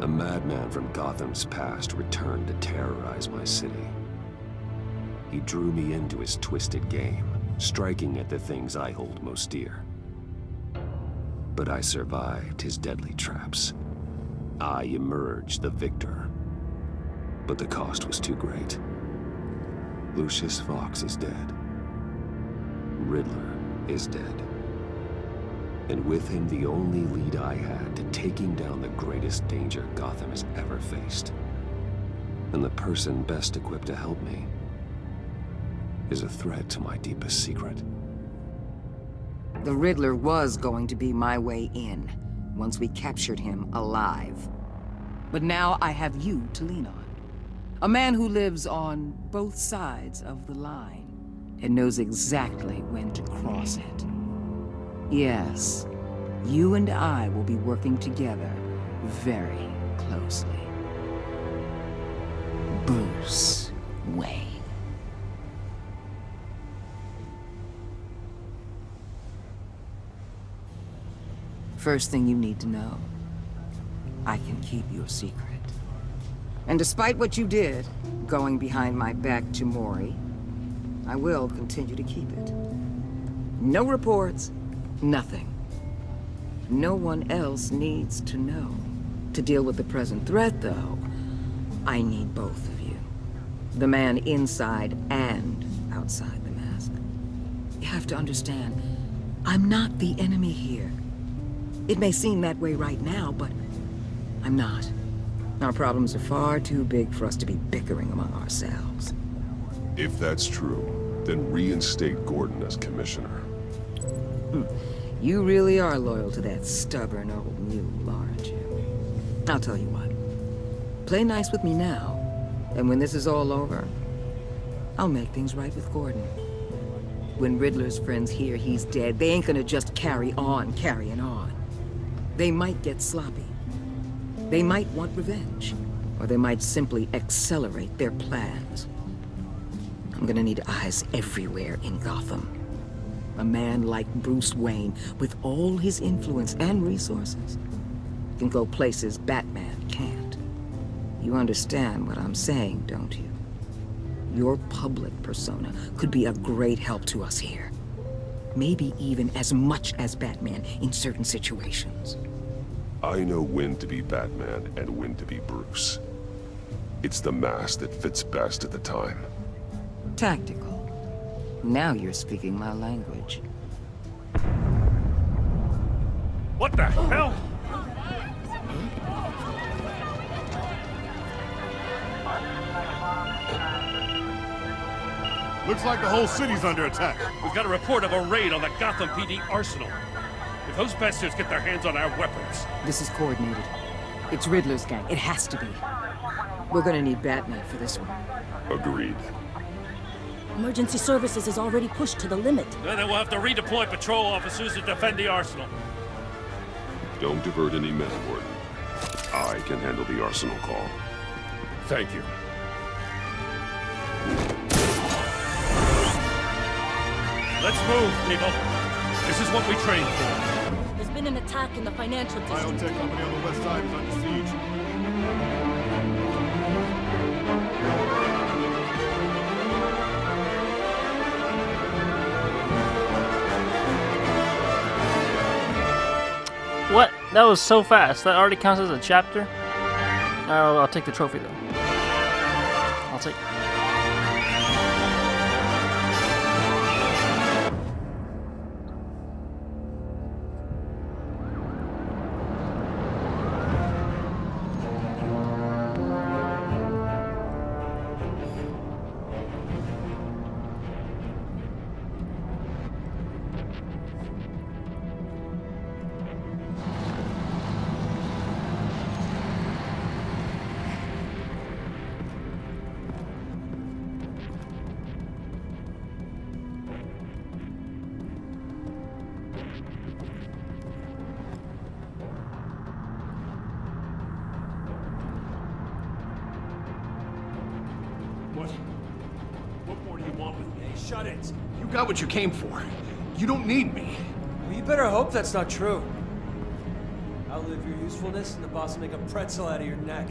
A madman from Gotham's past returned to terrorize my city. He drew me into his twisted game, striking at the things I hold most dear. But I survived his deadly traps. I emerged the victor. But the cost was too great. Lucius Fox is dead. Riddler is dead. And with him, the only lead I had to taking down the greatest danger Gotham has ever faced. And the person best equipped to help me is a threat to my deepest secret. The Riddler was going to be my way in, once we captured him alive. But now I have you to lean on. A man who lives on both sides of the line, and knows exactly when to cross it. Yes, you and I will be working together very closely. Bruce Wayne. First thing you need to know, I can keep your secret. And despite what you did, going behind my back to Mori, I will continue to keep it. No reports, nothing. No one else needs to know. To deal with the present threat, though, I need both of you. The man inside and outside the mask. You have to understand, I'm not the enemy here. It may seem that way right now, but I'm not. Our problems are far too big for us to be bickering among ourselves. If that's true, then reinstate Gordon as commissioner. You really are loyal to that stubborn old mule, aren't you? I'll tell you what. Play nice with me now, and when this is all over, I'll make things right with Gordon. When Riddler's friends hear he's dead, they ain't gonna just carry on carrying on. They might get sloppy. They might want revenge, or they might simply accelerate their plans. I'm gonna need eyes everywhere in Gotham. A man like Bruce Wayne, with all his influence and resources, can go places Batman can't. You understand what I'm saying, don't you? Your public persona could be a great help to us here. Maybe even as much as Batman in certain situations. I know when to be Batman and when to be Bruce. It's the mask that fits best at the time. Tactical. Now you're speaking my language. What the hell? Looks like the whole city's under attack. We've got a report of a raid on the Gotham PD arsenal. If those bastards get their hands on our weapons... This is coordinated. It's Riddler's gang. It has to be. We're gonna need Batman for this one. Agreed. Emergency services is already pushed to the limit. Then we'll have to redeploy patrol officers to defend the arsenal. Don't divert any men, Gordon. I can handle the arsenal call. Thank you. Let's move, people. This is what we trained for. There's been an attack in the financial district. Biotech company on the west side is under siege. What? That was so fast. That already counts as a chapter? I'll take the trophy though. I'll take. What more do you want with me? Shut it. You got what you came for. You don't need me. Well, you better hope that's not true. outlive your usefulness, and the boss will make a pretzel out of your neck.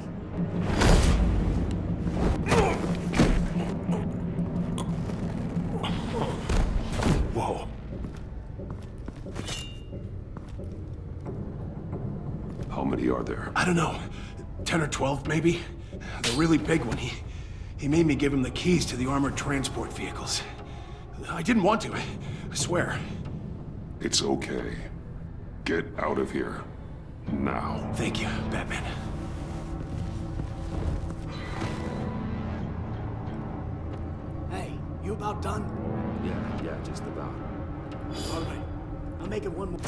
Whoa. How many are there? I don't know. 10 or 12, maybe? The really big one, he made me give him the keys to the armored transport vehicles. I didn't want to, I swear. It's okay. Get out of here. Now. Thank you, Batman. Hey, you about done? Yeah, just about. All right. I'll make it one more.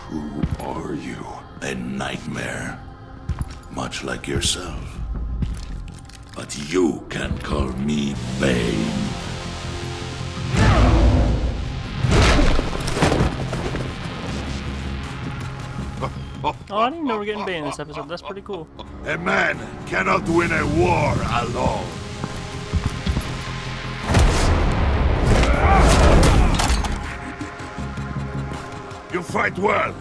Who are you? A nightmare. Much like yourself. But you can call me Bane. Oh, I didn't know we're getting Bane in this episode. That's pretty cool. A man cannot win a war alone. You fight well,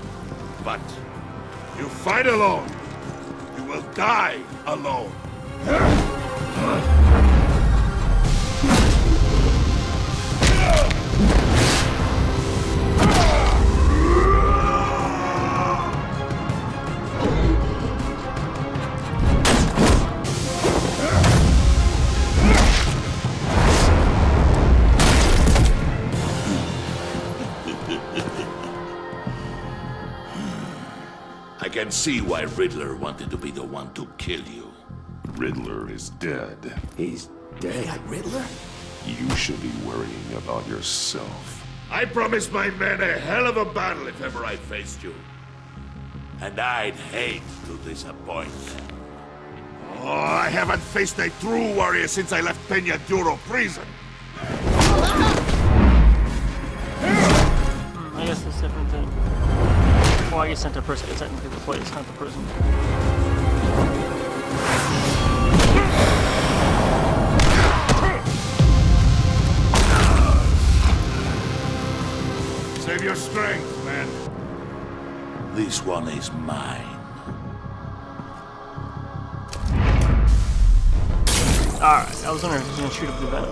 but you fight alone. You will die alone. I can see why Riddler wanted to be the one to kill you. Riddler is dead. He's dead. That Riddler? You should be worrying about yourself. I promised my men a hell of a battle if ever I faced you. And I'd hate to disappoint them. Oh, I haven't faced a true warrior since I left Peña Duro prison. I guess it's different than... Well, I guess sent a person is technically the place, not the prison. Save your strength, man. This one is mine. Alright, I was wondering if he was gonna shoot up the vent.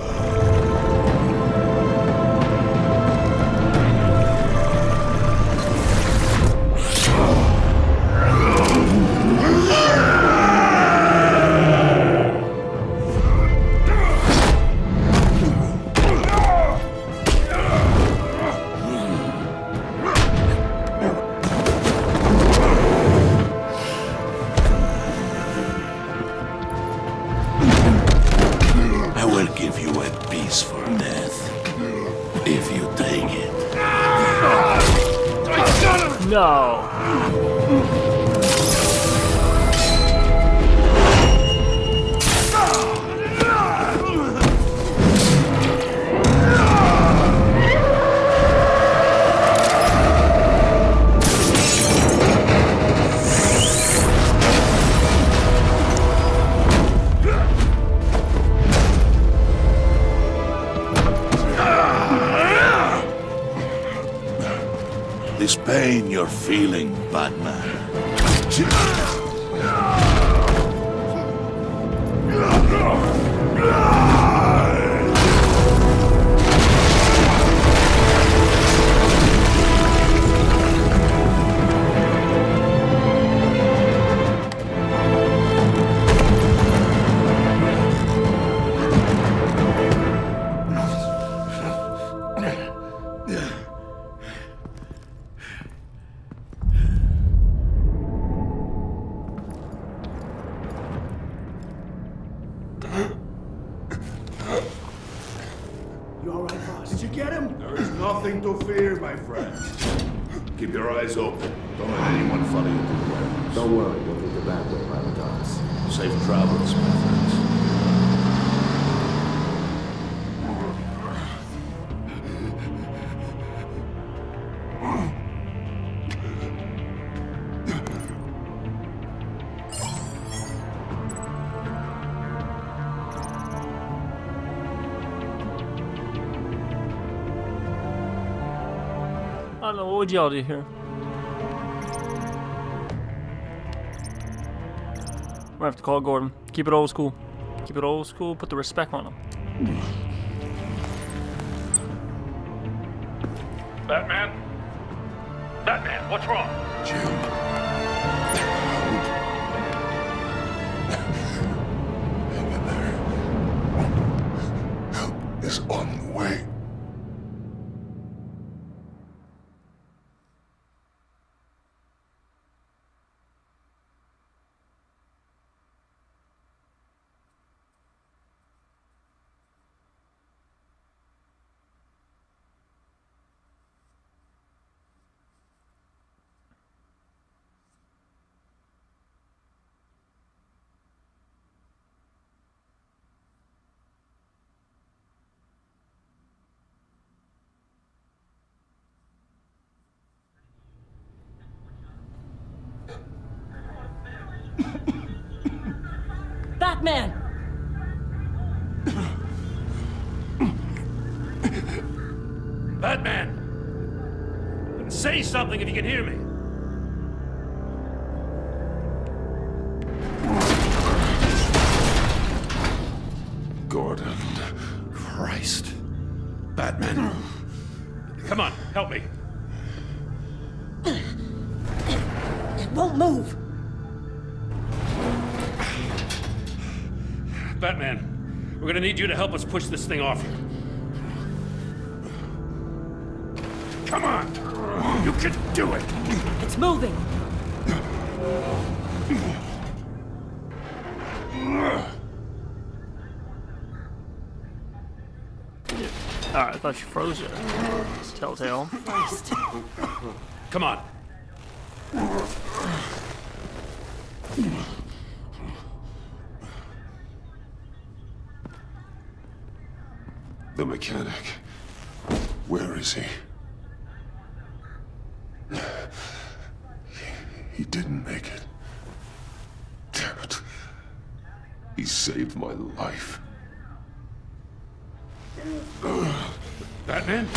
I will give you a peaceful death. If you take it. No! This pain you're feeling, Batman. You all right, boss? Did you get him? There is nothing to fear, my friend. Keep your eyes open. Don't let anyone follow you to the warehouse. Don't worry, we'll take the back way by the docks. Safe travels, my friends. I don't know, what would y'all do here? We're gonna have to call Gordon. Keep it old school. Keep it old school, put the respect on him. Batman? Batman, what's wrong? Jim. Hang in there. Help is on the way. Batman! Batman! Say something if you can hear me. Gordon. Christ. Batman. Come on, help me. It won't move! Batman, we're gonna need you to help us push this thing off here. Come on! You can do it! It's moving! Alright, I thought you froze it. Telltale. Christ. Come on. The mechanic. Where is he? He didn't make it. Damn it. He saved my life. Batman?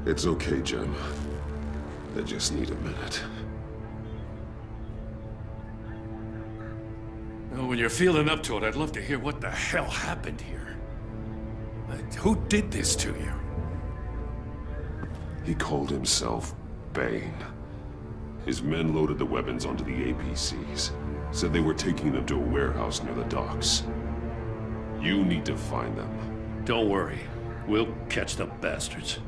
It's okay, Jim. I just need a minute. Well, when you're feeling up to it, I'd love to hear what the hell happened here. Who did this to you? He called himself Bane. His men loaded the weapons onto the APCs. Said they were taking them to a warehouse near the docks. You need to find them. Don't worry. We'll catch the bastards.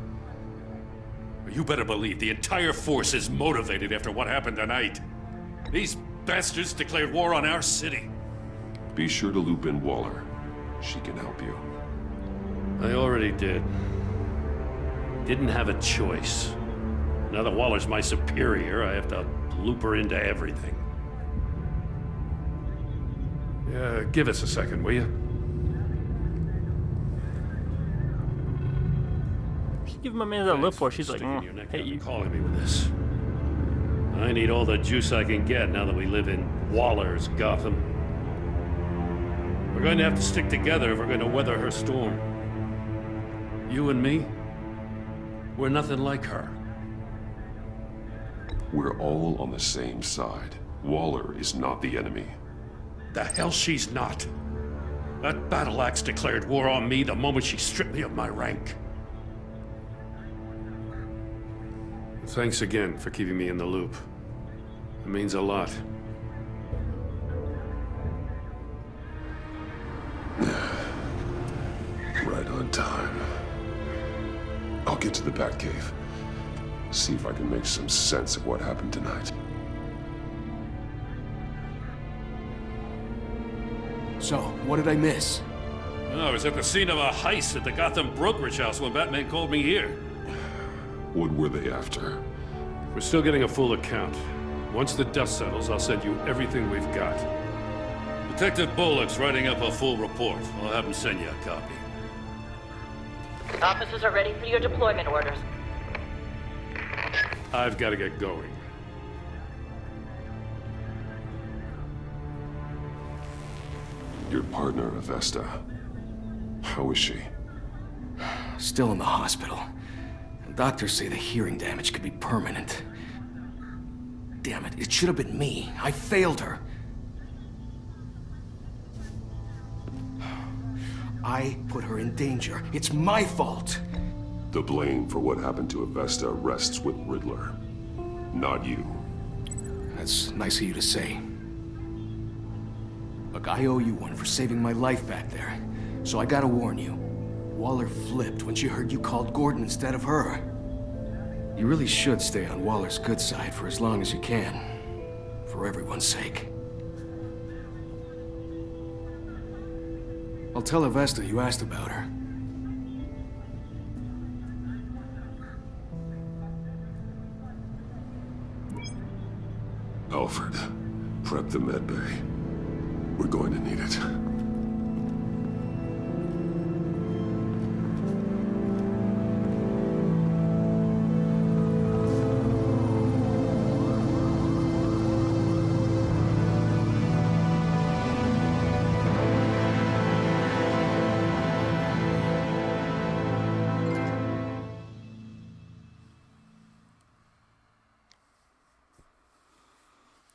You better believe the entire force is motivated after what happened tonight. These bastards declared war on our city. Be sure to loop in Waller. She can help you. I already did. Didn't have a choice. Now that Waller's my superior, I have to loop her into everything. Yeah, give us a second, will you? Give my man that look for. She's like, Sticking your neck hey, out you. and calling me with this. I need all the juice I can get now that we live in Waller's Gotham. We're going to have to stick together if we're going to weather her storm. You and me, we're nothing like her. We're all on the same side. Waller is not the enemy. The hell she's not. That battle axe declared war on me the moment she stripped me of my rank. Thanks again for keeping me in the loop. It means a lot. Right on time. I'll get to the Batcave. See if I can make some sense of what happened tonight. So, what did I miss? Oh, I was at the scene of a heist at the Gotham brokerage house when Batman called me here. What were they after? We're still getting a full account. Once the dust settles, I'll send you everything we've got. Detective Bullock's writing up a full report. I'll have him send you a copy. Officers are ready for your deployment orders. I've got to get going. Your partner, Avesta. How is she? Still in the hospital. Doctors say the hearing damage could be permanent. Damn it, it should have been me. I failed her. I put her in danger. It's my fault. The blame for what happened to Avesta rests with Riddler, not you. That's nice of you to say. Look, I owe you one for saving my life back there. So I gotta warn you. Waller flipped when she heard you called Gordon instead of her. You really should stay on Waller's good side for as long as you can. For everyone's sake. I'll tell Avesta you asked about her. Alfred, prep the med bay. We're going to need it.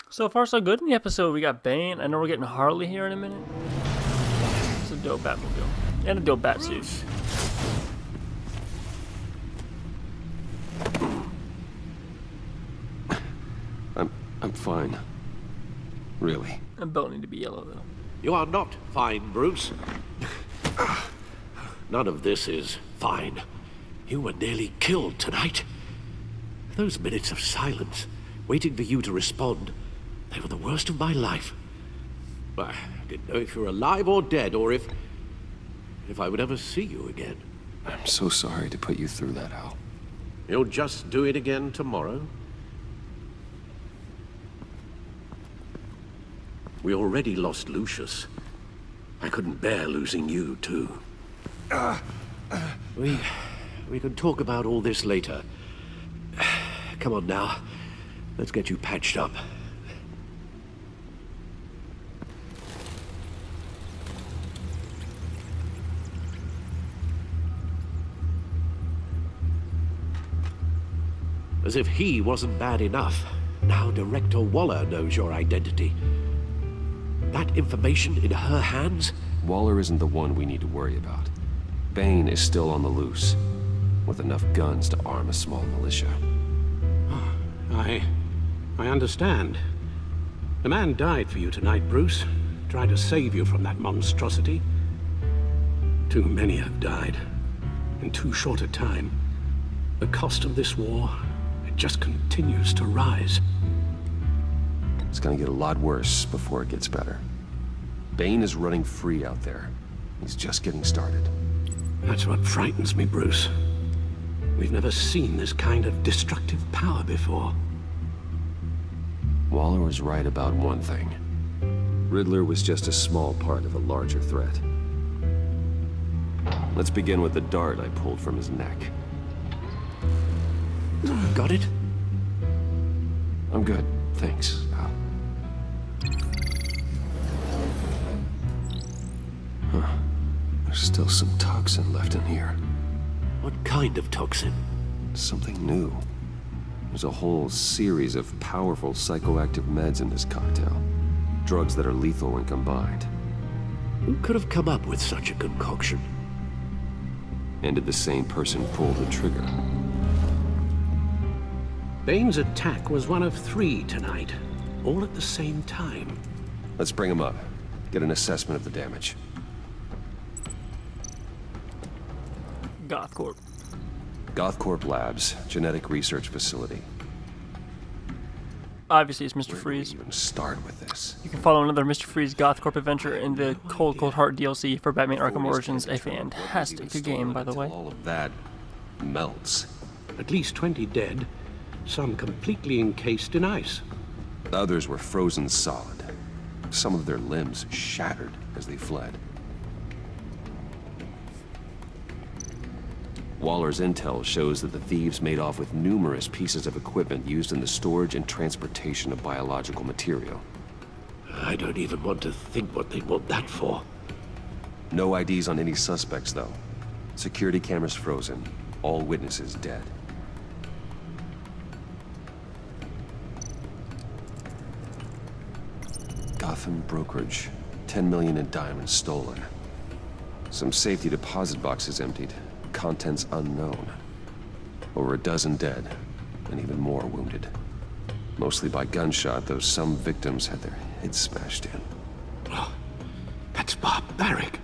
So far, so good in the episode. We got Bane. I know we're getting Harley here in a minute. It's a dope Batmobile. And a dope Batsuit. I'm fine. Really. And belt need to be yellow, though. You are not fine, Bruce. None of this is fine. You were nearly killed tonight. Those minutes of silence, waiting for you to respond, they were the worst of my life. I didn't know if you were alive or dead, or if I would ever see you again. I'm so sorry to put you through that, Al. You'll just do it again tomorrow? We already lost Lucius. I couldn't bear losing you, too. We can talk about all this later. Come on now. Let's get you patched up. As if he wasn't bad enough, now Director Waller knows your identity. That information in her hands? Waller isn't the one we need to worry about. Bane is still on the loose, with enough guns to arm a small militia. I understand. The man died for you tonight, Bruce. Tried to save you from that monstrosity. Too many have died. In too short a time. The cost of this war, it just continues to rise. It's gonna get a lot worse before it gets better. Bane is running free out there. He's just getting started. That's what frightens me, Bruce. We've never seen this kind of destructive power before. Waller was right about one thing. Riddler was just a small part of a larger threat. Let's begin with the dart I pulled from his neck. Got it? I'm good, thanks, Al. Huh. There's still some toxin left in here. What kind of toxin? Something new. There's a whole series of powerful psychoactive meds in this cocktail. Drugs that are lethal when combined. Who could have come up with such a concoction? And did the same person pull the trigger? Bane's attack was one of 3 tonight, all at the same time. Let's bring him up. Get an assessment of the damage. GothCorp. GothCorp Labs, genetic research facility. Obviously, it's Mr. Where Freeze. do we even start with this? You can follow another Mr. Freeze GothCorp adventure in the Cold Heart DLC for Batman Arkham Origins, a fantastic game, by the way. All of that melts. At least 20 dead, some completely encased in ice. Others were frozen solid. Some of their limbs shattered as they fled. Waller's intel shows that the thieves made off with numerous pieces of equipment used in the storage and transportation of biological material. I don't even want to think what they'd want that for. No IDs on any suspects, though. Security cameras frozen. All witnesses dead. Gotham brokerage. 10 million in diamonds stolen. Some safety deposit boxes emptied. Contents unknown. Over a dozen dead, and even more wounded. Mostly by gunshot, though some victims had their heads smashed in. Oh, that's barbaric.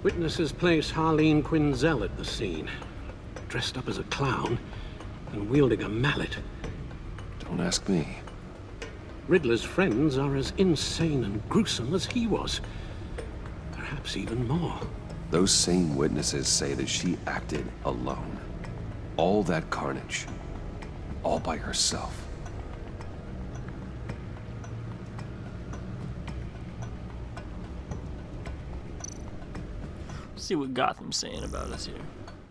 Witnesses place Harleen Quinzel at the scene, dressed up as a clown and wielding a mallet. Don't ask me. Riddler's friends are as insane and gruesome as he was. Perhaps even more. Those same witnesses say that she acted alone. All that carnage. All by herself. See what Gotham's saying about us here.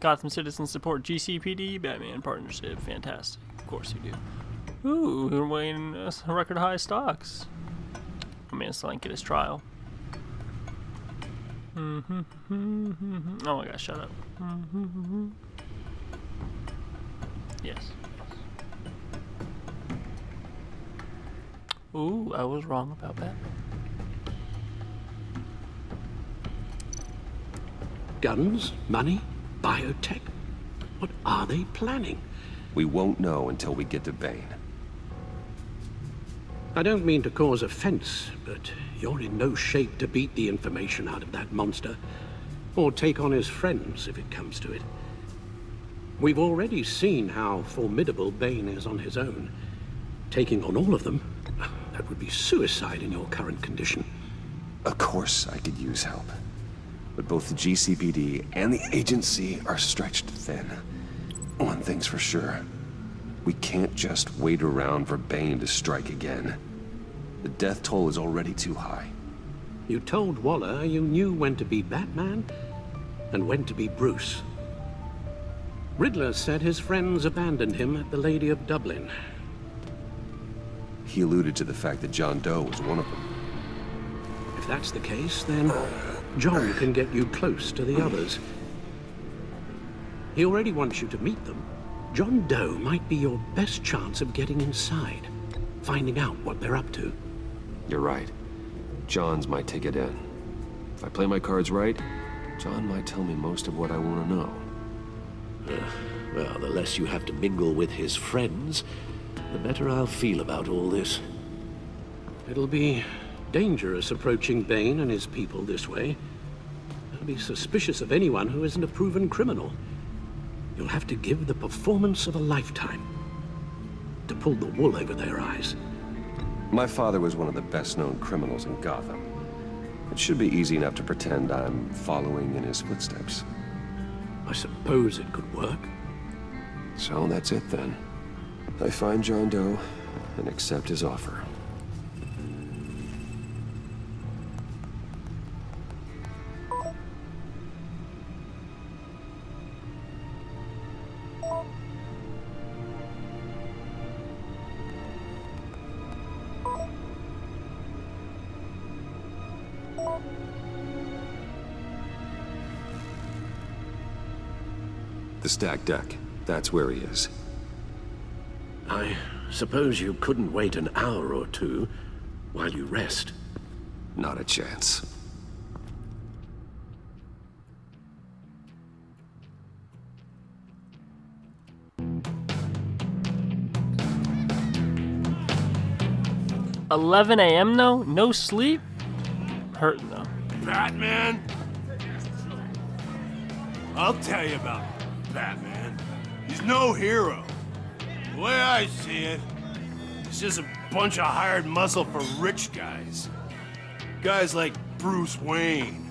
Gotham citizens support GCPD, Batman partnership. Fantastic. Of course you do. Ooh, we're weighing record high stocks. I mean, still didn't get his trial. Oh my gosh, shut up. Yes. Ooh, I was wrong about that. Guns, money, biotech. What are they planning? We won't know until we get to Bane. I don't mean to cause offense, but you're in no shape to beat the information out of that monster, or take on his friends if it comes to it. We've already seen how formidable Bane is on his own. Taking on all of them, that would be suicide in your current condition. Of course I could use help. But both the GCPD and the agency are stretched thin. One thing's for sure. We can't just wait around for Bane to strike again. The death toll is already too high. You told Waller you knew when to be Batman and when to be Bruce. Riddler said his friends abandoned him at the Lady of Dublin. He alluded to the fact that John Doe was one of them. If that's the case, then John can get you close to the others. He already wants you to meet them. John Doe might be your best chance of getting inside, finding out what they're up to. You're right. John's my ticket in. If I play my cards right, John might tell me most of what I want to know. Well, the less you have to mingle with his friends, the better I'll feel about all this. It'll be dangerous approaching Bane and his people this way. They'll be suspicious of anyone who isn't a proven criminal. You'll have to give the performance of a lifetime to pull the wool over their eyes. My father was one of the best-known criminals in Gotham. It should be easy enough to pretend I'm following in his footsteps. I suppose it could work. So that's it then. I find John Doe and accept his offer. The stacked deck. That's where he is. I suppose you couldn't wait an hour or two while you rest. Not a chance. $11 a.m. though? No sleep? Hurting though. Batman? I'll tell you about Batman. He's no hero. The way I see it, he's just a bunch of hired muscle for rich guys. Guys like Bruce Wayne.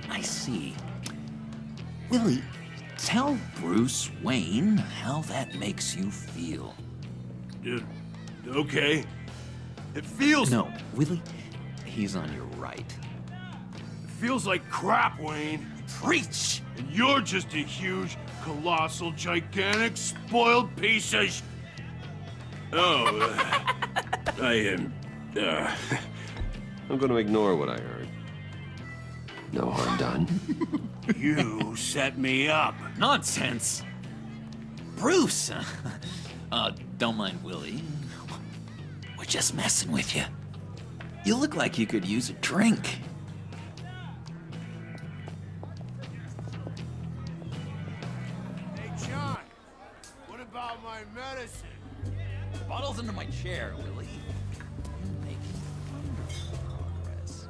I see. Willie, tell Bruce Wayne how that makes you feel. Okay. It feels... No, Willie, he's on your right. It feels like crap, Wayne. Preach! And you're just a huge, colossal, gigantic, spoiled piece of I am... I'm gonna ignore what I heard. No harm done. You set me up. Nonsense! Bruce! Don't mind Willie. We're just messing with you. You look like you could use a drink. Hey, John. What about my medicine? Bottle's under my chair, Willie. You're making wonderful progress.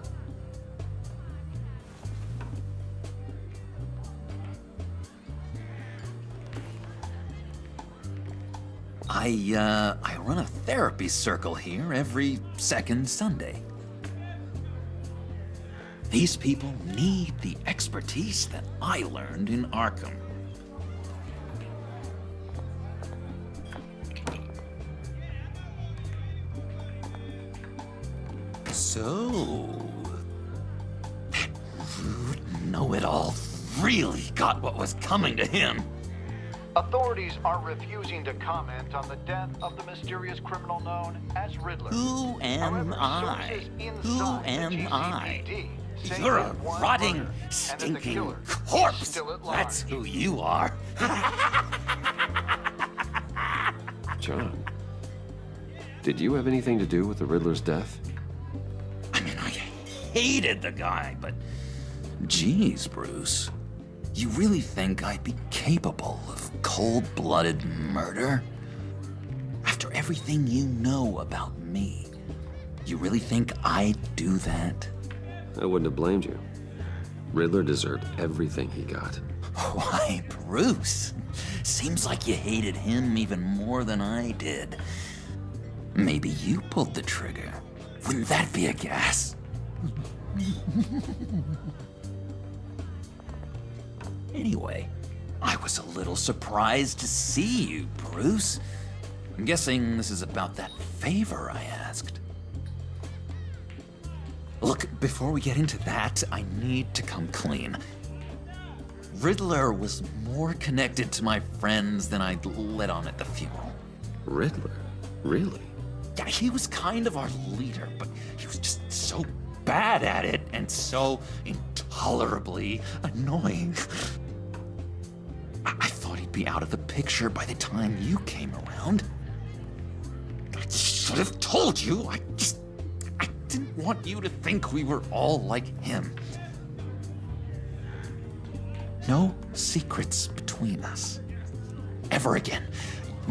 I run a therapy circle here every second Sunday. These people need the expertise that I learned in Arkham. So, that rude know-it-all really got what was coming to him. Authorities are refusing to comment on the death of the mysterious criminal known as Riddler. Who am I? Who am I? say You're that a one rotting, murder, and that the stinking killer corpse. is still at large. That's who you are. John, did you have anything to do with the Riddler's death? I mean, I hated the guy, but geez, Bruce. You really think I'd be capable of cold-blooded murder? After everything you know about me, you really think I'd do that? I wouldn't have blamed you. Riddler deserved everything he got. Why, Bruce? Seems like you hated him even more than I did. Maybe you pulled the trigger. Wouldn't that be a gas? Anyway, I was a little surprised to see you, Bruce. I'm guessing this is about that favor I asked. Look, before we get into that, I need to come clean. Riddler was more connected to my friends than I'd let on at the funeral. Riddler? Really? Yeah, he was kind of our leader, but he was just so bad at it and so intolerably annoying. I thought he'd be out of the picture by the time you came around. I should have told you. I didn't want you to think we were all like him. No secrets between us. Ever again.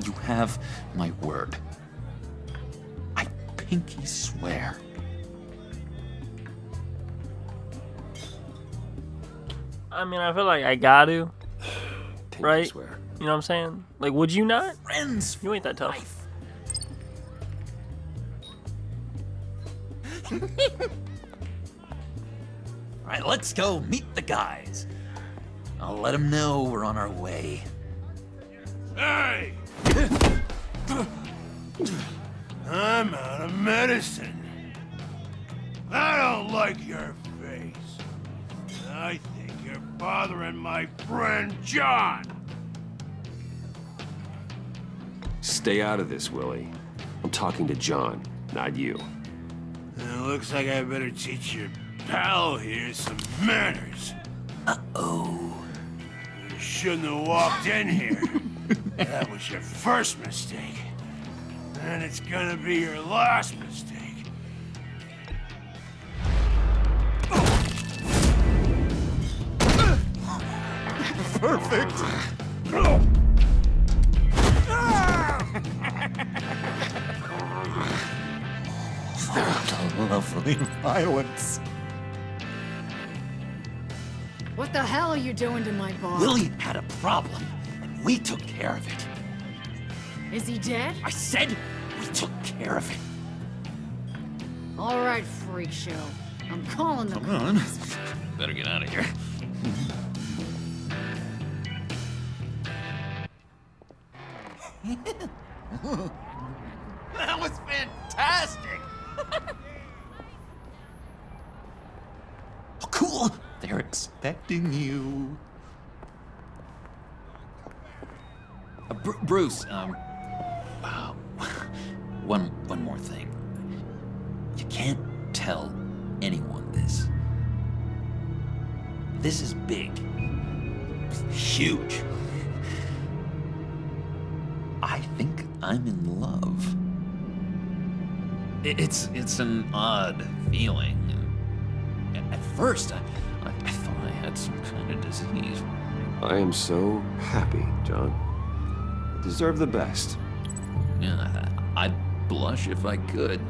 You have my word. I pinky swear. I mean, I feel like I got to. Right? Swear. You know what I'm saying? Like, would you not? Friends. You ain't that tough. All right, let's go meet the guys. I'll let them know we're on our way. Hey! I'm out of medicine. I don't like your face. I think you're bothering my friend John. Stay out of this, Willie. I'm talking to John, not you. It looks like I better teach your pal here some manners. Uh-oh. You shouldn't have walked in here. That was your first mistake. And it's gonna be your last mistake. Perfect. What a lovely violence. What the hell are you doing to my boss? Willie had a problem, and we took care of it. Is he dead? I said we took care of it. All right, freak show. I'm calling the Come on. cops. Better get out of here. That was fantastic! Oh, cool! They're expecting you. Bruce, one more thing. You can't tell anyone this. This is big. Huge. I think I'm in love. It's an odd feeling. At first, I thought I had some kind of disease. I am so happy, John. You deserve the best. Yeah, I'd blush if I could.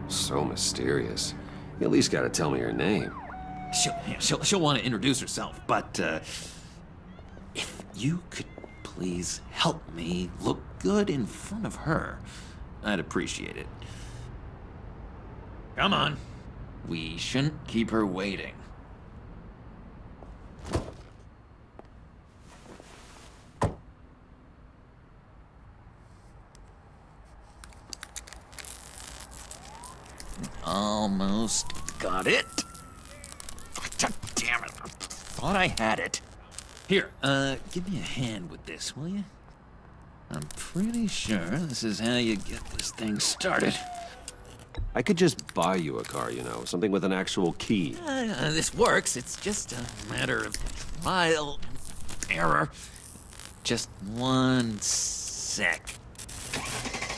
So mysterious. You at least gotta tell me her name. She'll want to introduce herself, but if you could please help me look good in front of her, I'd appreciate it. Come on. We shouldn't keep her waiting. Almost got it. God damn it. I thought I had it. Here, give me a hand with this, will you? I'm pretty sure this is how you get this thing started. I could just buy you a car, you know, something with an actual key. This works. It's just a matter of trial and error. Just one sec.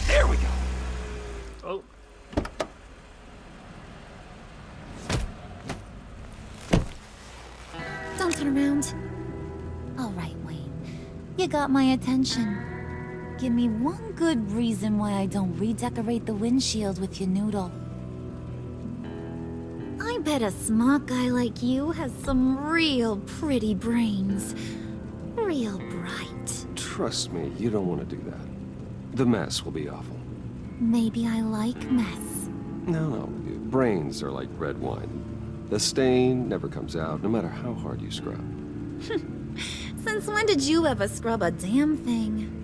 There we go. Oh. Don't turn around. All right, Wayne. You got my attention. Give me one good reason why I don't redecorate the windshield with your noodle. I bet a smart guy like you has some real pretty brains. Real bright. Trust me, you don't want to do that. The mess will be awful. Maybe I like mess. No, brains are like red wine. The stain never comes out, no matter how hard you scrub. Since when did you ever scrub a damn thing?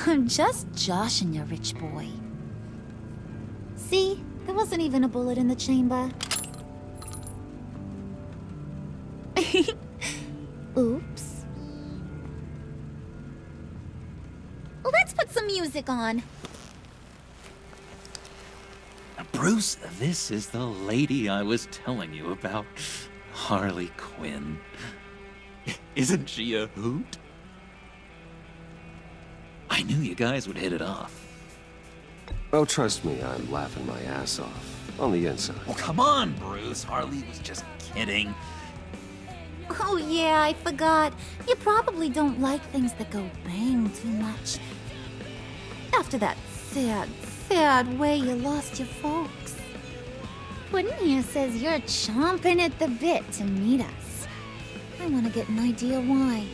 I'm just joshing you, rich boy. See? There wasn't even a bullet in the chamber. Oops. Let's put some music on. Bruce, this is the lady I was telling you about. Harley Quinn. Isn't she a hoot? I knew you guys would hit it off. Oh, trust me, I'm laughing my ass off. On the inside. Oh, come on, Bruce. Harley was just kidding. Oh yeah, I forgot. You probably don't like things that go bang too much. After that sad way you lost your folks. Puddin' here says you're chomping at the bit to meet us. I want to get an idea why.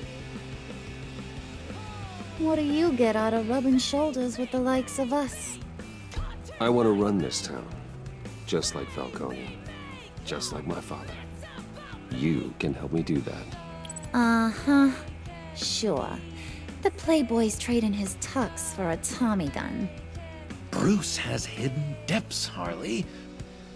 What do you get out of rubbing shoulders with the likes of us? I want to run this town. Just like Falcone. Just like my father. You can help me do that. Uh-huh. Sure. The Playboy's trading his tux for a Tommy gun. Bruce has hidden depths, Harley.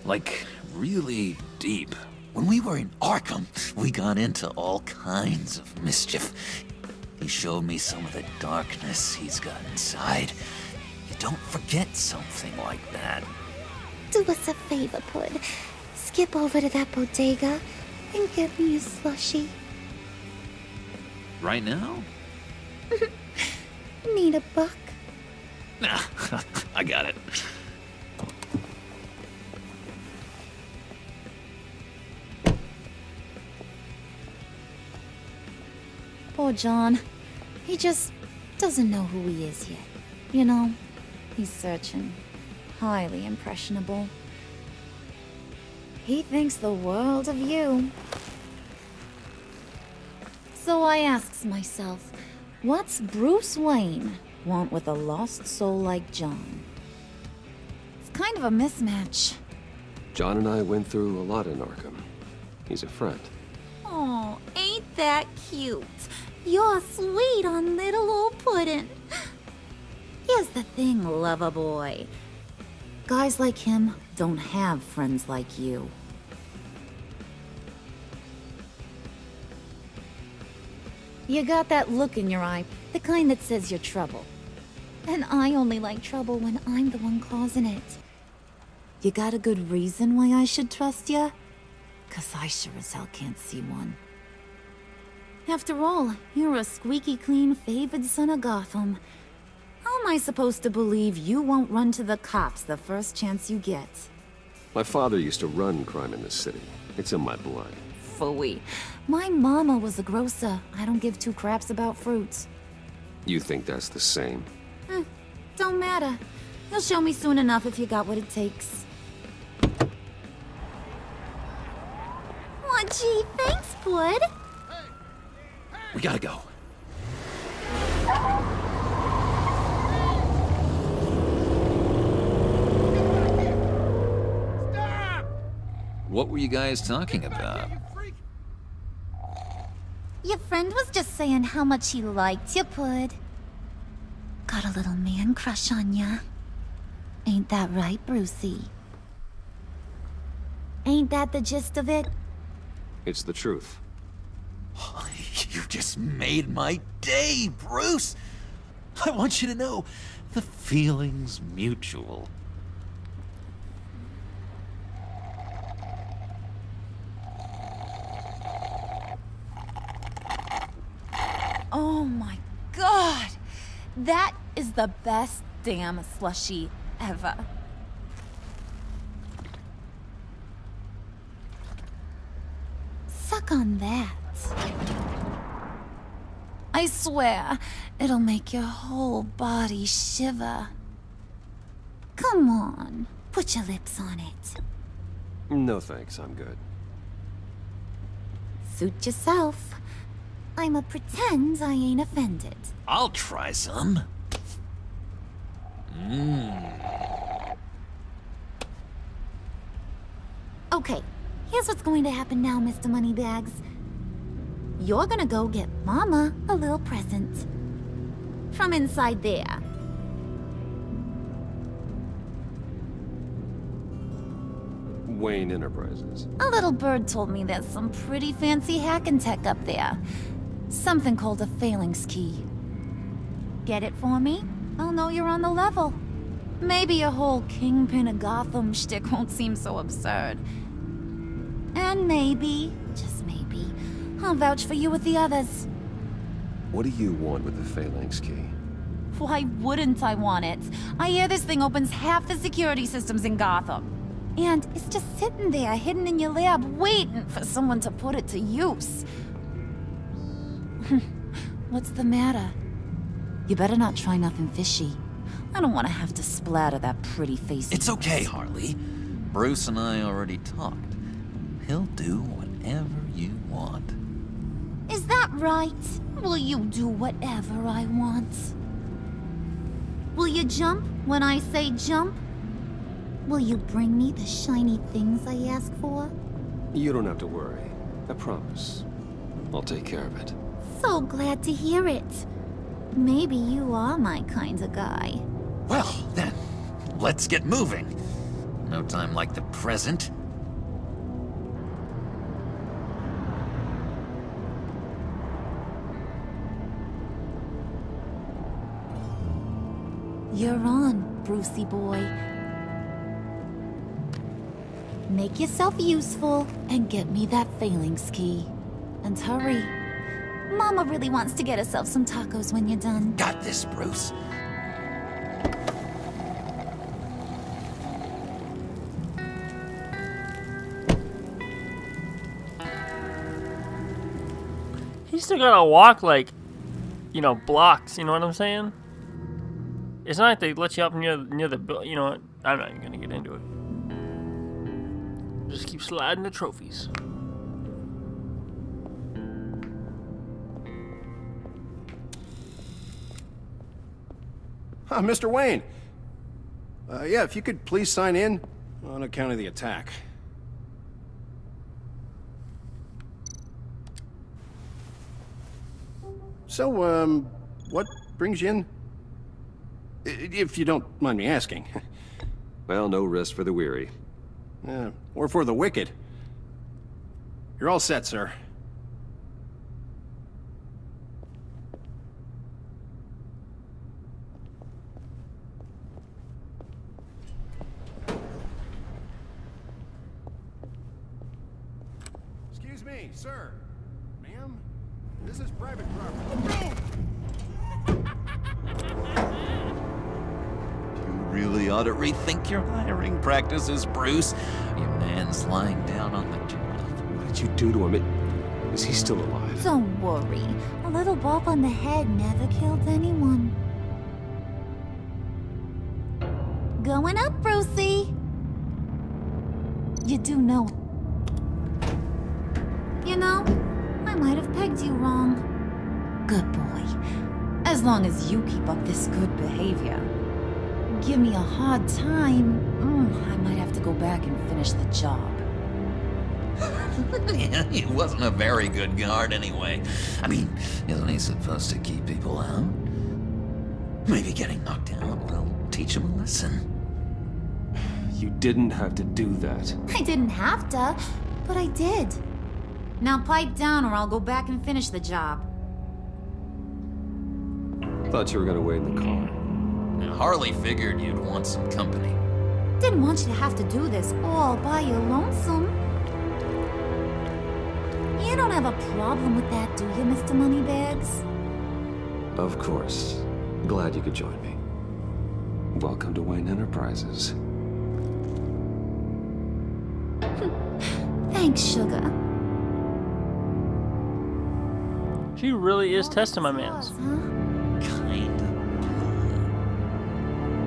Like, really deep. When we were in Arkham, we got into all kinds of mischief. He showed me some of the darkness he's got inside. You don't forget something like that. Do us a favor, Pud. Skip over to that bodega and get me a slushie. Right now? Need a buck? Nah, I got it. Poor John. He just doesn't know who he is yet. You know, he's searching. Highly impressionable. He thinks the world of you. So I asks myself, what's Bruce Wayne want with a lost soul like John? kind of a mismatch. John and I went through a lot in Arkham. He's a friend. Oh, ain't that cute? You're sweet on little old puddin'. Here's the thing, lover boy. Guys like him don't have friends like you. You got that look in your eye, the kind that says you're trouble. And I only like trouble when I'm the one causing it. You got a good reason why I should trust you? 'Cause I sure as hell can't see one. After all, you're a squeaky clean favored son of Gotham. How am I supposed to believe you won't run to the cops the first chance you get? My father used to run crime in this city. It's in my blood. Phooey. My mama was a grocer. I don't give two craps about fruits. You think that's the same? Don't matter. You'll show me soon enough if you got what it takes. Aw, gee, thanks, bud. We gotta go. What were you guys talking about? Your friend was just saying how much he liked you, Pud. Got a little man crush on ya. Ain't that right, Brucey? Ain't that the gist of it? It's the truth. You just made my day, Bruce! I want you to know, the feeling's mutual. Oh my god! That is the best damn slushie ever. Suck on that. I swear, it'll make your whole body shiver. Come on, put your lips on it. No thanks, I'm good. Suit yourself. I'ma pretend I ain't offended. I'll try some. Okay, here's what's going to happen now, Mr. Moneybags. You're gonna go get Mama a little present. From inside there. Wayne Enterprises. A little bird told me there's some pretty fancy hacking tech up there. Something called a phalanx key. Get it for me? I'll know you're on the level. Maybe your whole Kingpin of Gotham shtick won't seem so absurd. And maybe, just maybe, I'll vouch for you with the others. What do you want with the phalanx key? Why wouldn't I want it? I hear this thing opens half the security systems in Gotham. And it's just sitting there, hidden in your lab, waiting for someone to put it to use. What's the matter? You better not try nothing fishy. I don't want to have to splatter that pretty face. It's okay, Harley. Bruce and I already talked. He'll do whatever you want. Is that right? Will you do whatever I want? Will you jump when I say jump? Will you bring me the shiny things I ask for? You don't have to worry. I promise. I'll take care of it. So glad to hear it. Maybe you are my kind of guy. Well, then, let's get moving. No time like the present. You're on, Brucey boy. Make yourself useful and get me that phalanx key. And hurry. Mama really wants to get herself some tacos when you're done. Got this, Bruce. He's still gotta walk like, you know, blocks. You know what I'm saying? It's not like they let you up near the. You know what? I'm not even gonna get into it. Just keep sliding the trophies. Mr. Wayne. Yeah, if you could please sign in on account of the attack. So, what brings you in? If you don't mind me asking. Well, no rest for the weary. Or for the wicked. You're all set, sir. Excuse me, sir. Ma'am? This is private property. Really ought to rethink your hiring practices, Bruce. Your man's lying down on the job. What did you do to him? Is he still alive? Don't worry. A little bump on the head never killed anyone. Going up, Brucey. You do know. You know, I might have pegged you wrong. Good boy. As long as you keep up this good behavior. Give me a hard time, I might have to go back and finish the job. Yeah, he wasn't a very good guard anyway. I mean, isn't he supposed to keep people out? Maybe getting knocked out will teach him a lesson. You didn't have to do that. I didn't have to, but I did. Now pipe down or I'll go back and finish the job. Thought you were gonna wait in the car. Now, Harley figured you'd want some company. Didn't want you to have to do this all by your lonesome. You don't have a problem with that, do you, Mr. Moneybags? Of course. Glad you could join me. Welcome to Wayne Enterprises. Thanks, sugar. She really is testing my mans. Kind of.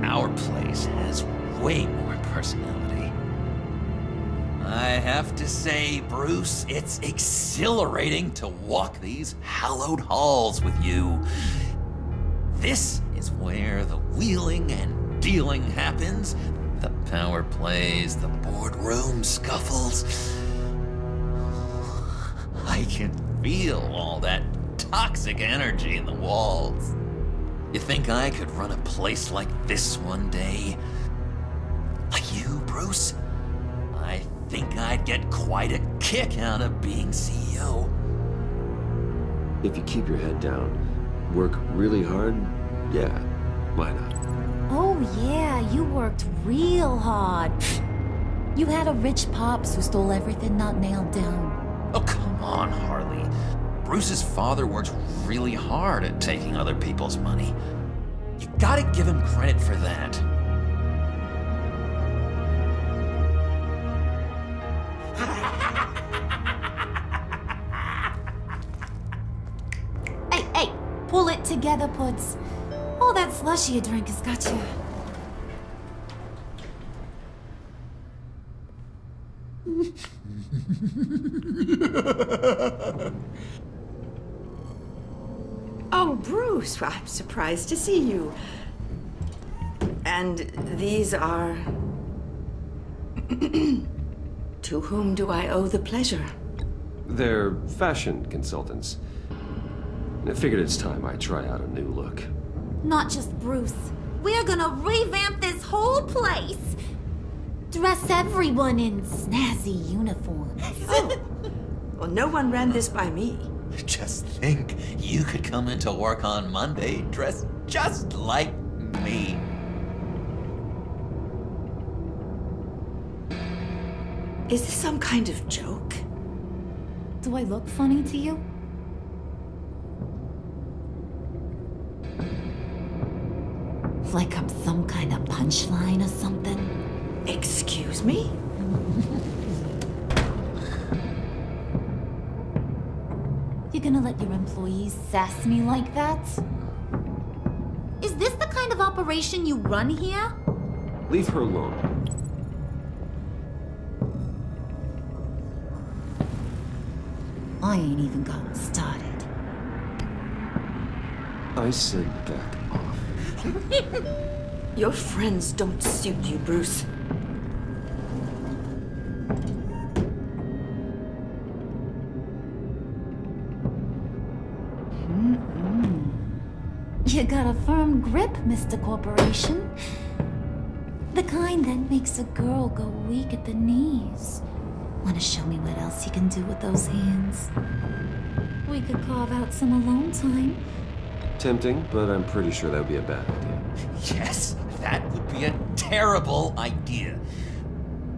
Our place has way more personality. I have to say, Bruce, it's exhilarating to walk these hallowed halls with you. This is where the wheeling and dealing happens. The power plays, the boardroom scuffles. I can feel all that toxic energy in the walls. You think I could run a place like this one day? Like you, Bruce? I think I'd get quite a kick out of being CEO. If you keep your head down, work really hard, yeah, why not? Oh yeah, you worked real hard. You had a rich pops who stole everything not nailed down. Oh, come on, Harley. Bruce's father works really hard at taking other people's money. You gotta give him credit for that. Hey, pull it together, Puds. All that slushy you drink has got you. Oh, Bruce, well, I'm surprised to see you. And these are... To whom do I owe the pleasure? They're fashion consultants. I figured it's time I try out a new look. Not just Bruce. We're gonna revamp this whole place. Dress everyone in snazzy uniforms. Oh. Well, no one ran this by me. Just think, you could come into work on Monday dressed just like me. Is this some kind of joke? Do I look funny to you? Like I'm some kind of punchline or something? Excuse me? You gonna let your employees sass me like that? Is this the kind of operation you run here? Leave her alone. I ain't even gotten started. I said back off. Your friends don't suit you, Bruce. You got a firm grip, Mr. Corporation. The kind that makes a girl go weak at the knees. Want to show me what else you can do with those hands? We could carve out some alone time. Tempting, but I'm pretty sure that would be a bad idea. Yes, that would be a terrible idea.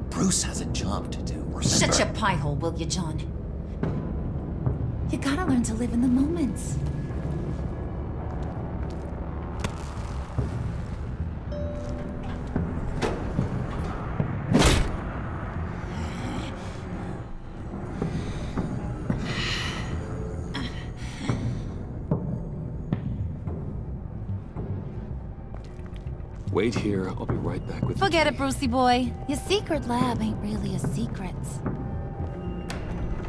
Bruce has a job to do, remember? Shut your pie hole, will you, John? You gotta learn to live in the moments. Wait here, I'll be right back with you. Forget it, Brucey boy. Your secret lab ain't really a secret.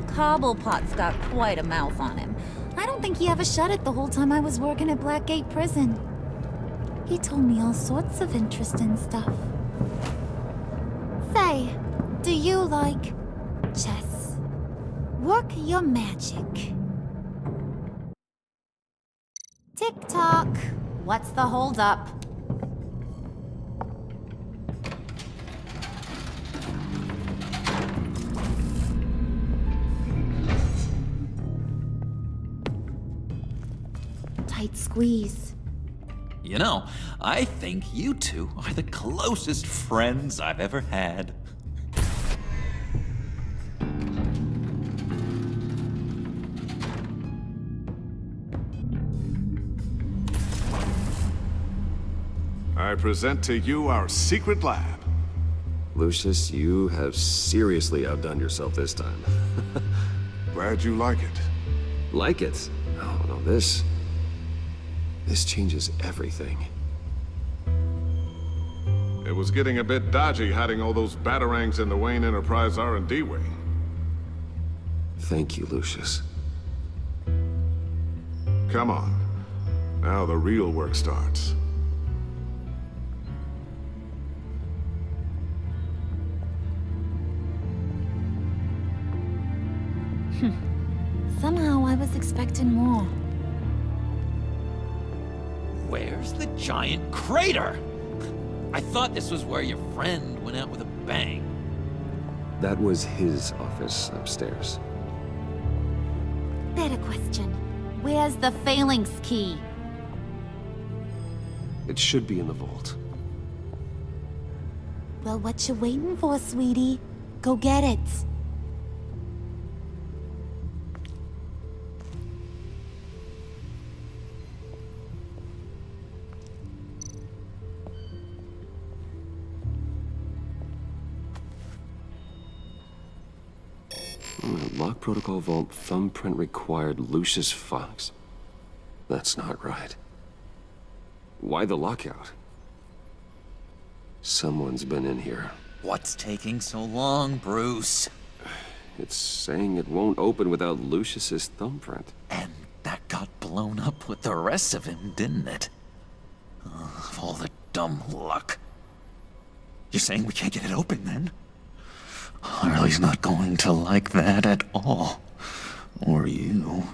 Cobblepot's got quite a mouth on him. I don't think he ever shut it the whole time I was working at Blackgate Prison. He told me all sorts of interesting stuff. Say, do you like chess? Work your magic. Tick-tock. What's the holdup? Tight squeeze. You know, I think you two are the closest friends I've ever had. I present to you our secret lab. Lucius, you have seriously outdone yourself this time. Glad you like it. Like it? Oh, no, this changes everything. It was getting a bit dodgy hiding all those batarangs in the Wayne Enterprise R&D wing. Thank you, Lucius. Come on. Now the real work starts. Somehow I was expecting more. Where's the giant crater? I thought this was where your friend went out with a bang. That was his office upstairs. Better question. Where's the phalanx key? It should be in the vault. Well, what you waiting for, sweetie? Go get it. Lock protocol vault thumbprint required Lucius Fox. That's not right. Why the lockout? Someone's been in here. What's taking so long, Bruce? It's saying it won't open without Lucius's thumbprint. And that got blown up with the rest of him, didn't it? Of all the dumb luck. You're saying we can't get it open, then? Harley's not going to like that at all. Or you.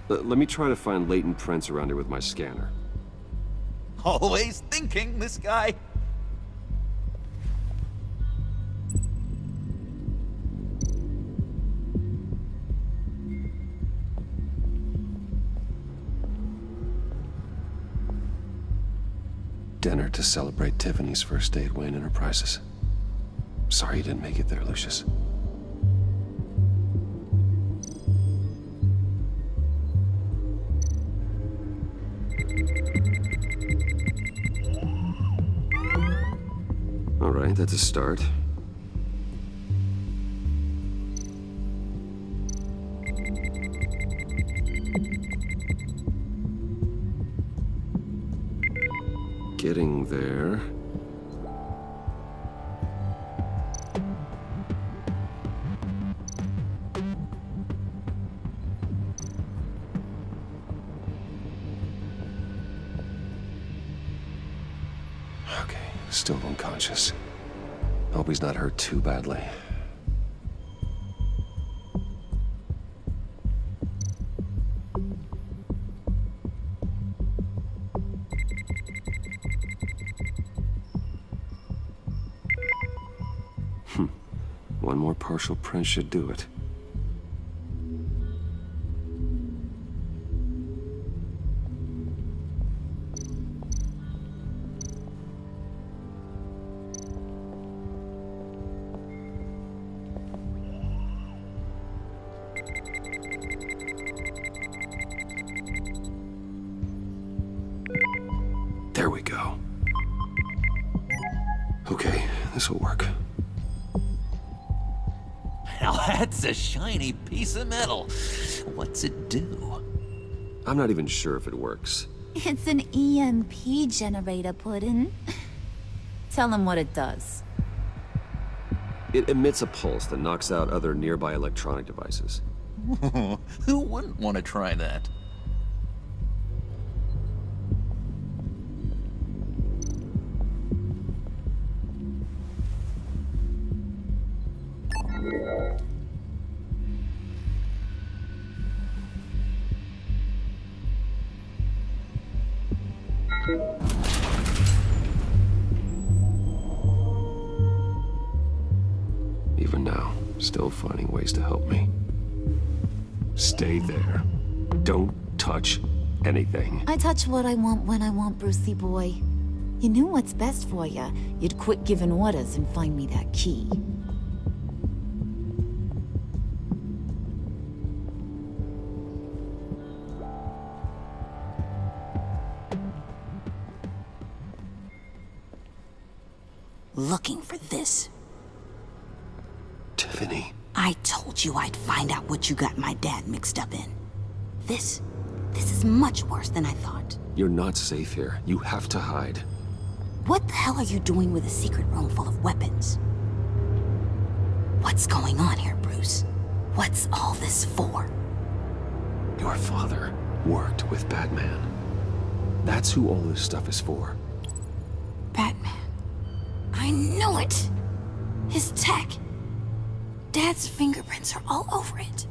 Let me try to find latent prints around here with my scanner. Always thinking, this guy. Dinner to celebrate Tiffany's first day at Wayne Enterprises. Sorry you didn't make it there, Lucius. All right, that's a start. Getting there. Still unconscious. Hope he's not hurt too badly. One more partial print should do it. There we go. Okay, this will work. Now that's a shiny piece of metal. What's it do? I'm not even sure if it works. It's an EMP generator, Puddin'. Tell him what it does. It emits a pulse that knocks out other nearby electronic devices. Who wouldn't want to try that? Even now, still finding ways to help me. Stay there. Don't touch anything. I touch what I want when I want, Brucey boy. You knew what's best for you. You'd quit giving orders and find me that key. Looking for this. Tiffany. I told you I'd find out what you got my dad mixed up in. This is much worse than I thought. You're not safe here. You have to hide. What the hell are you doing with a secret room full of weapons? What's going on here, Bruce? What's all this for? Your father worked with Batman. That's who all this stuff is for. Batman. I knew it! His tech. Dad's fingerprints are all over it.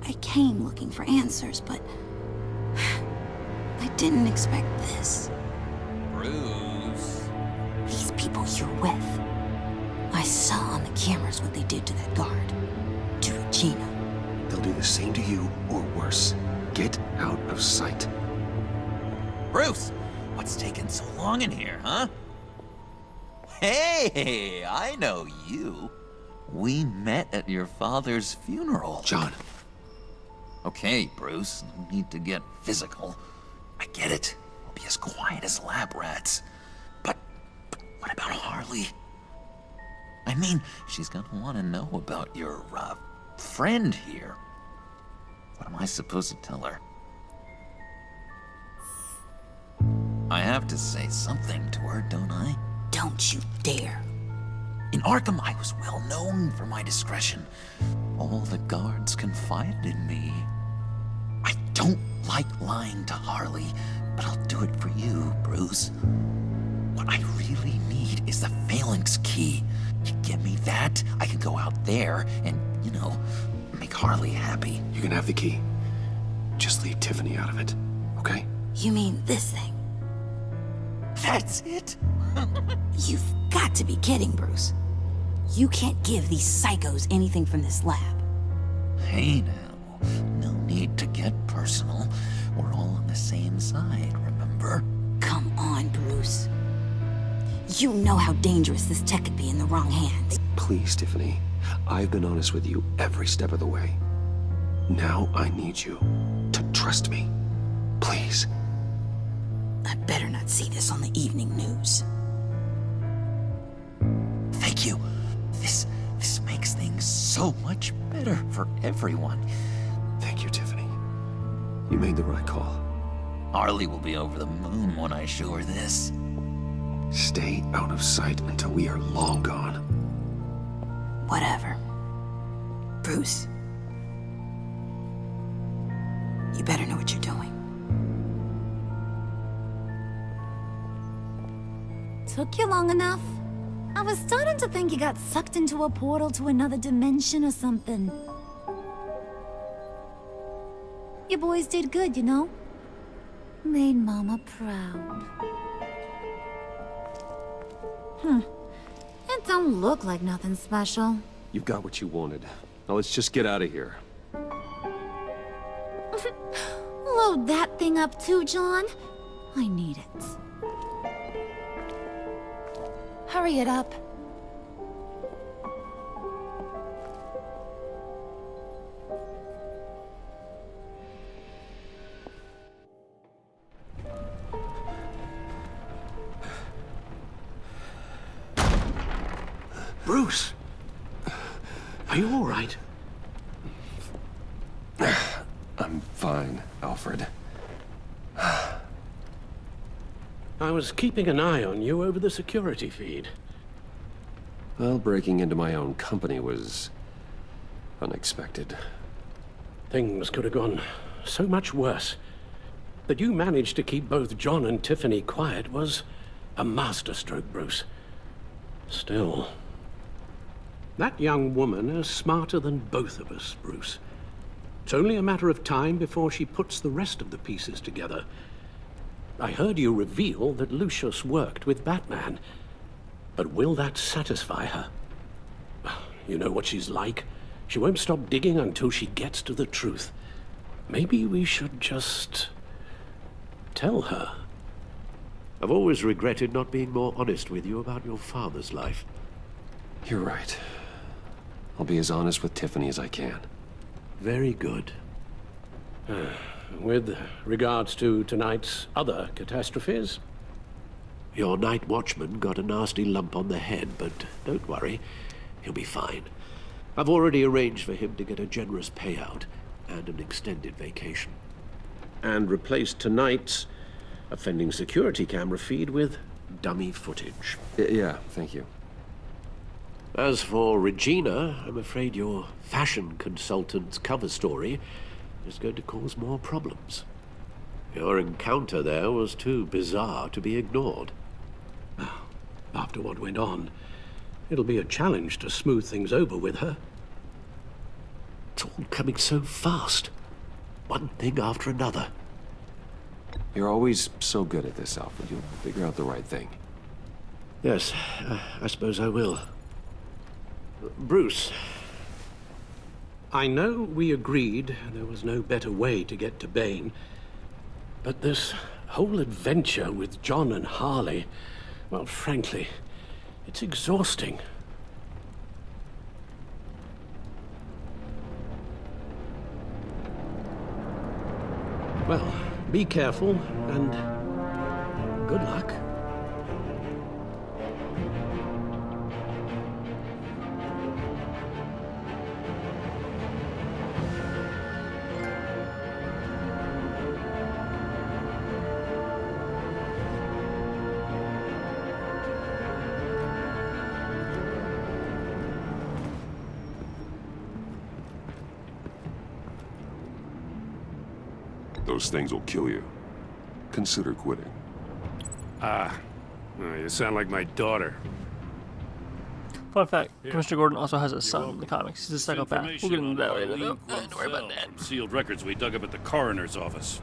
I came looking for answers, but I didn't expect this. Bruce. These people you're with. I saw on the cameras what they did to that guard. To Regina. They'll do the same to you, or worse. Get out of sight. Bruce! What's taking so long in here, huh? Hey, I know you. We met at your father's funeral. John. Okay, Bruce, no need to get physical. I get it. We'll be as quiet as lab rats. But what about Harley? I mean, she's gonna want to know about your, friend here. What am I supposed to tell her? I have to say something to her, don't I? Don't you dare. In Arkham, I was well known for my discretion. All the guards confided in me. I don't like lying to Harley, but I'll do it for you, Bruce. What I really need is the phalanx key. You give me that, I can go out there and, make Harley happy. You can have the key. Just leave Tiffany out of it, okay? You mean this thing? That's it? You've got to be kidding, Bruce. You can't give these psychos anything from this lab. Hey now, no need to get personal. We're all on the same side, remember? Come on, Bruce. You know how dangerous this tech could be in the wrong hands. Please, Tiffany. I've been honest with you every step of the way. Now I need you to trust me. Please. I better not see this on the evening news. Thank you. This makes things so much better for everyone. Thank you, Tiffany. You made the right call. Harley will be over the moon when I show her this. Stay out of sight until we are long gone. Whatever. Bruce. You better know what you're doing. took you long enough. I was starting to think you got sucked into a portal to another dimension or something. You boys did good, you know? Made Mama proud. It don't look like nothing special. You've got what you wanted. Now let's just get out of here. Load that thing up too, John. I need it. Hurry it up. Bruce! Are you all right? I'm fine, Alfred. I was keeping an eye on you over the security feed. Well, breaking into my own company was unexpected. Things could have gone so much worse. That you managed to keep both John and Tiffany quiet was a masterstroke, Bruce. Still, that young woman is smarter than both of us, Bruce. It's only a matter of time before she puts the rest of the pieces together. I heard you reveal that Lucius worked with Batman. But will that satisfy her? You know what she's like. She won't stop digging until she gets to the truth. Maybe we should just tell her. I've always regretted not being more honest with you about your father's life. You're right. I'll be as honest with Tiffany as I can. Very good. With regards to tonight's other catastrophes? Your night watchman got a nasty lump on the head, but don't worry, he'll be fine. I've already arranged for him to get a generous payout and an extended vacation. And replaced tonight's offending security camera feed with dummy footage. Yeah, thank you. As for Regina, I'm afraid your fashion consultant's cover story is going to cause more problems. Your encounter there was too bizarre to be ignored. After what went on, it'll be a challenge to smooth things over with her. It's all coming so fast. One thing after another. You're always so good at this, Alfred. You'll figure out the right thing. Yes, I suppose I will. Bruce. I know we agreed there was no better way to get to Bane, but this whole adventure with John and Harley, well, frankly, it's exhausting. Well, be careful, and good luck. Those things will kill you. Consider quitting. You sound like my daughter. Fun fact, Commissioner Gordon also has a son in the comics. He's a psychopath. We'll get into that later, though. Don't worry about that. Sealed records we dug up at the coroner's office.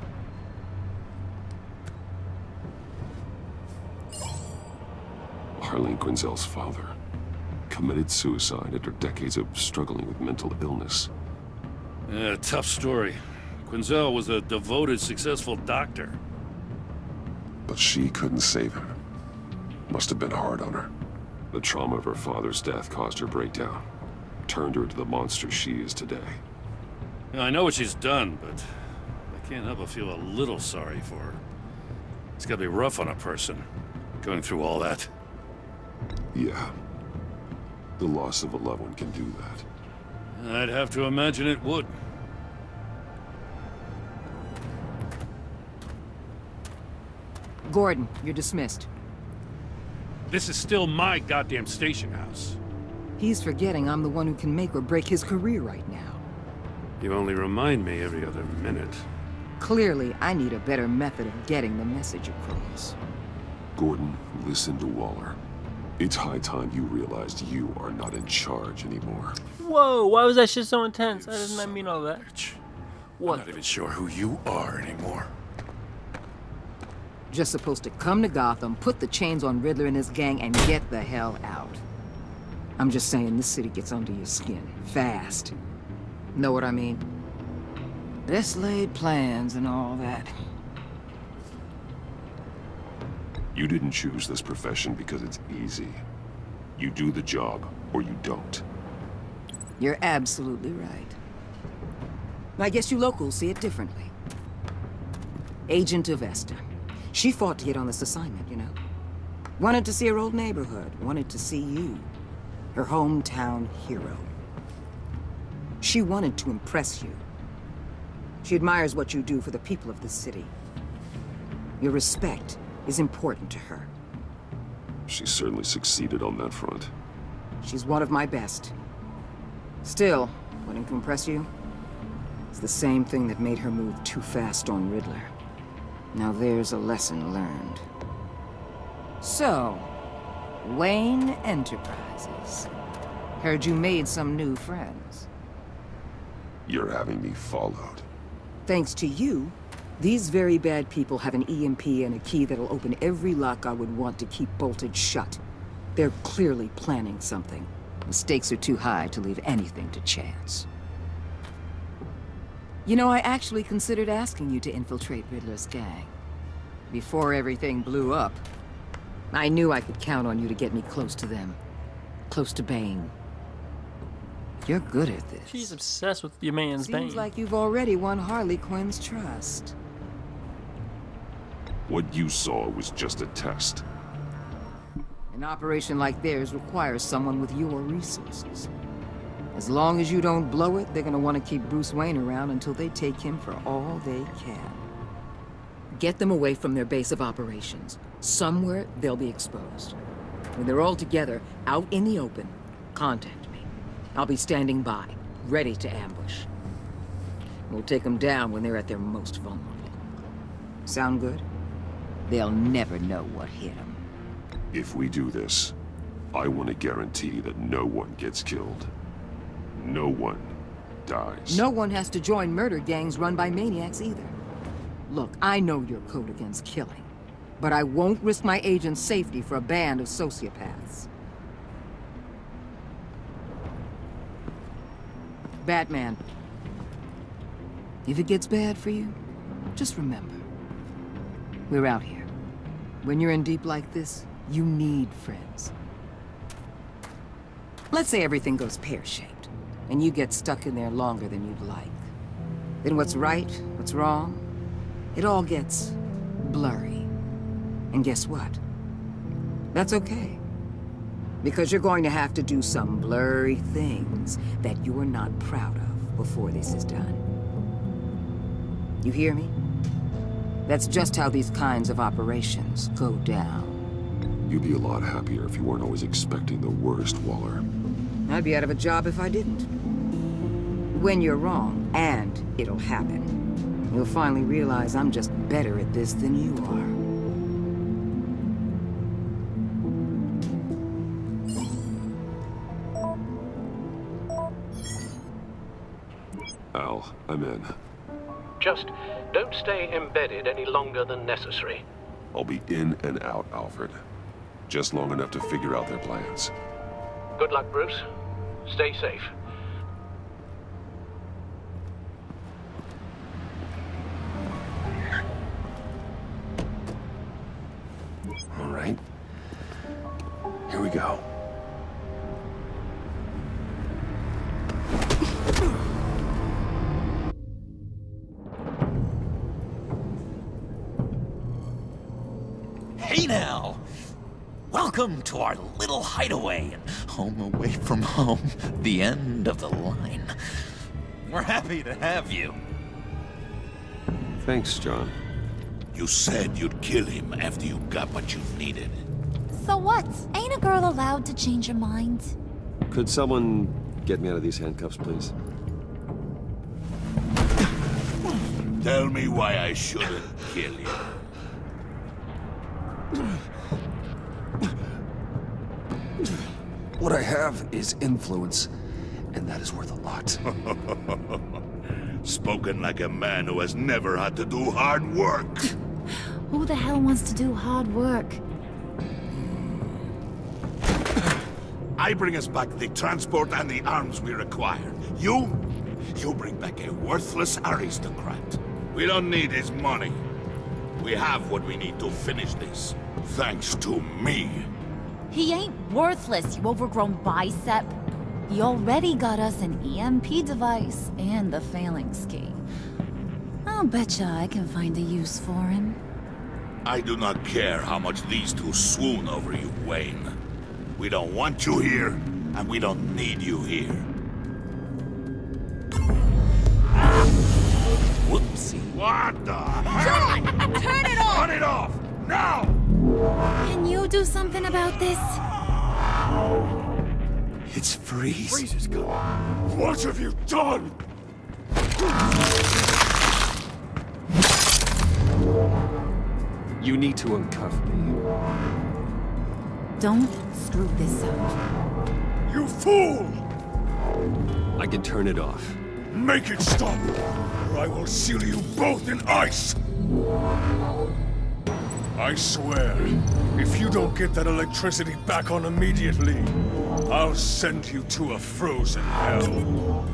Harleen Quinzel's father committed suicide after decades of struggling with mental illness. Yeah, tough story. Quinzel was a devoted, successful doctor. But she couldn't save him. Must have been hard on her. The trauma of her father's death caused her breakdown. Turned her into the monster she is today. Yeah, I know what she's done, but I can't help but feel a little sorry for her. It's gotta be rough on a person, going through all that. Yeah. The loss of a loved one can do that. I'd have to imagine it would. Gordon, you're dismissed. This is still my goddamn station house. He's forgetting I'm the one who can make or break his career right now. You only remind me every other minute. Clearly, I need a better method of getting the message across. Gordon, listen to Waller. It's high time you realized you are not in charge anymore. Whoa, why was that shit so intense? I did not mean all that. I'm not even sure who you are anymore. Just supposed to come to Gotham, put the chains on Riddler and his gang, and get the hell out. I'm just saying, this city gets under your skin. Fast. Know what I mean? Best laid plans and all that. You didn't choose this profession because it's easy. You do the job, or you don't. You're absolutely right. I guess you locals see it differently. Agent of Esther. She fought to get on this assignment, you know. Wanted to see her old neighborhood. Wanted to see you. Her hometown hero. She wanted to impress you. She admires what you do for the people of the city. Your respect is important to her. She certainly succeeded on that front. She's one of my best. Still, wanting to impress you? It's the same thing that made her move too fast on Riddler. Now there's a lesson learned. So, Wayne Enterprises. Heard you made some new friends. You're having me followed. Thanks to you, these very bad people have an EMP and a key that'll open every lock I would want to keep bolted shut. They're clearly planning something. The stakes are too high to leave anything to chance. You know, I actually considered asking you to infiltrate Riddler's gang. Before everything blew up, I knew I could count on you to get me close to them. Close to Bane. You're good at this. She's obsessed with your man's Bane. Seems like you've already won Harley Quinn's trust. What you saw was just a test. An operation like theirs requires someone with your resources. As long as you don't blow it, they're gonna want to keep Bruce Wayne around until they take him for all they can. Get them away from their base of operations. Somewhere they'll be exposed. When they're all together, out in the open, contact me. I'll be standing by, ready to ambush. We'll take them down when they're at their most vulnerable. Sound good? They'll never know what hit them. If we do this, I want to guarantee that no one gets killed. No one dies. No one has to join murder gangs run by maniacs either. Look, I know your code against killing, but I won't risk my agent's safety for a band of sociopaths. Batman, if it gets bad for you, just remember, we're out here. When you're in deep like this, you need friends. Let's say everything goes pear-shaped, and you get stuck in there longer than you'd like. Then what's right, what's wrong, it all gets blurry. And guess what? That's okay. Because you're going to have to do some blurry things that you're not proud of before this is done. You hear me? That's just how these kinds of operations go down. You'd be a lot happier if you weren't always expecting the worst, Waller. I'd be out of a job if I didn't. When you're wrong, and it'll happen, you'll finally realize I'm just better at this than you are. Al, I'm in. Just don't stay embedded any longer than necessary. I'll be in and out, Alfred. Just long enough to figure out their plans. Good luck, Bruce. Stay safe. All right. Here we go. Hey now! Welcome to our little hideaway and home away from home, the end of the line. We're happy to have you. Thanks, John. You said you'd kill him after you got what you needed. So what? Ain't a girl allowed to change her mind? Could someone get me out of these handcuffs, please? Tell me why I shouldn't kill you. What I have is influence, and that is worth a lot. Spoken like a man who has never had to do hard work. Who the hell wants to do hard work? I bring us back the transport and the arms we require. You bring back a worthless aristocrat. We don't need his money. We have what we need to finish this. Thanks to me. He ain't worthless, you overgrown bicep. He already got us an EMP device and the phalanx key. I'll betcha I can find a use for him. I do not care how much these two swoon over you, Wayne. We don't want you here, and we don't need you here. Whoopsie. What the John! Turn it off! Cut it off! Now! Can you do something about this? It's Freeze. Freeze is coming. What have you done? You need to uncuff me. Don't screw this up. You fool! I can turn it off. Make it stop, or I will seal you both in ice! I swear, if you don't get that electricity back on immediately, I'll send you to a frozen hell.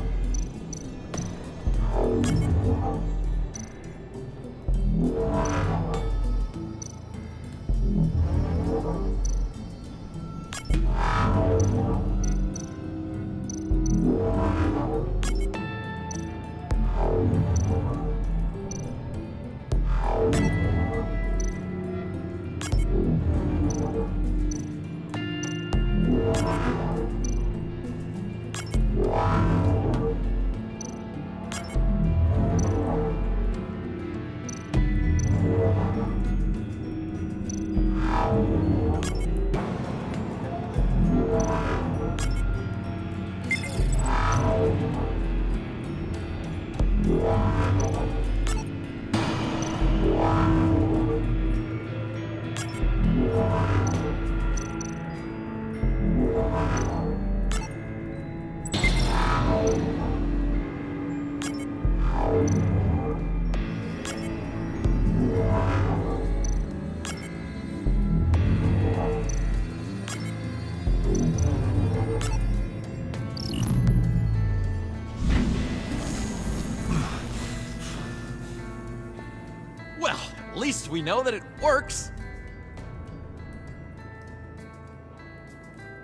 Well, at least we know that it works.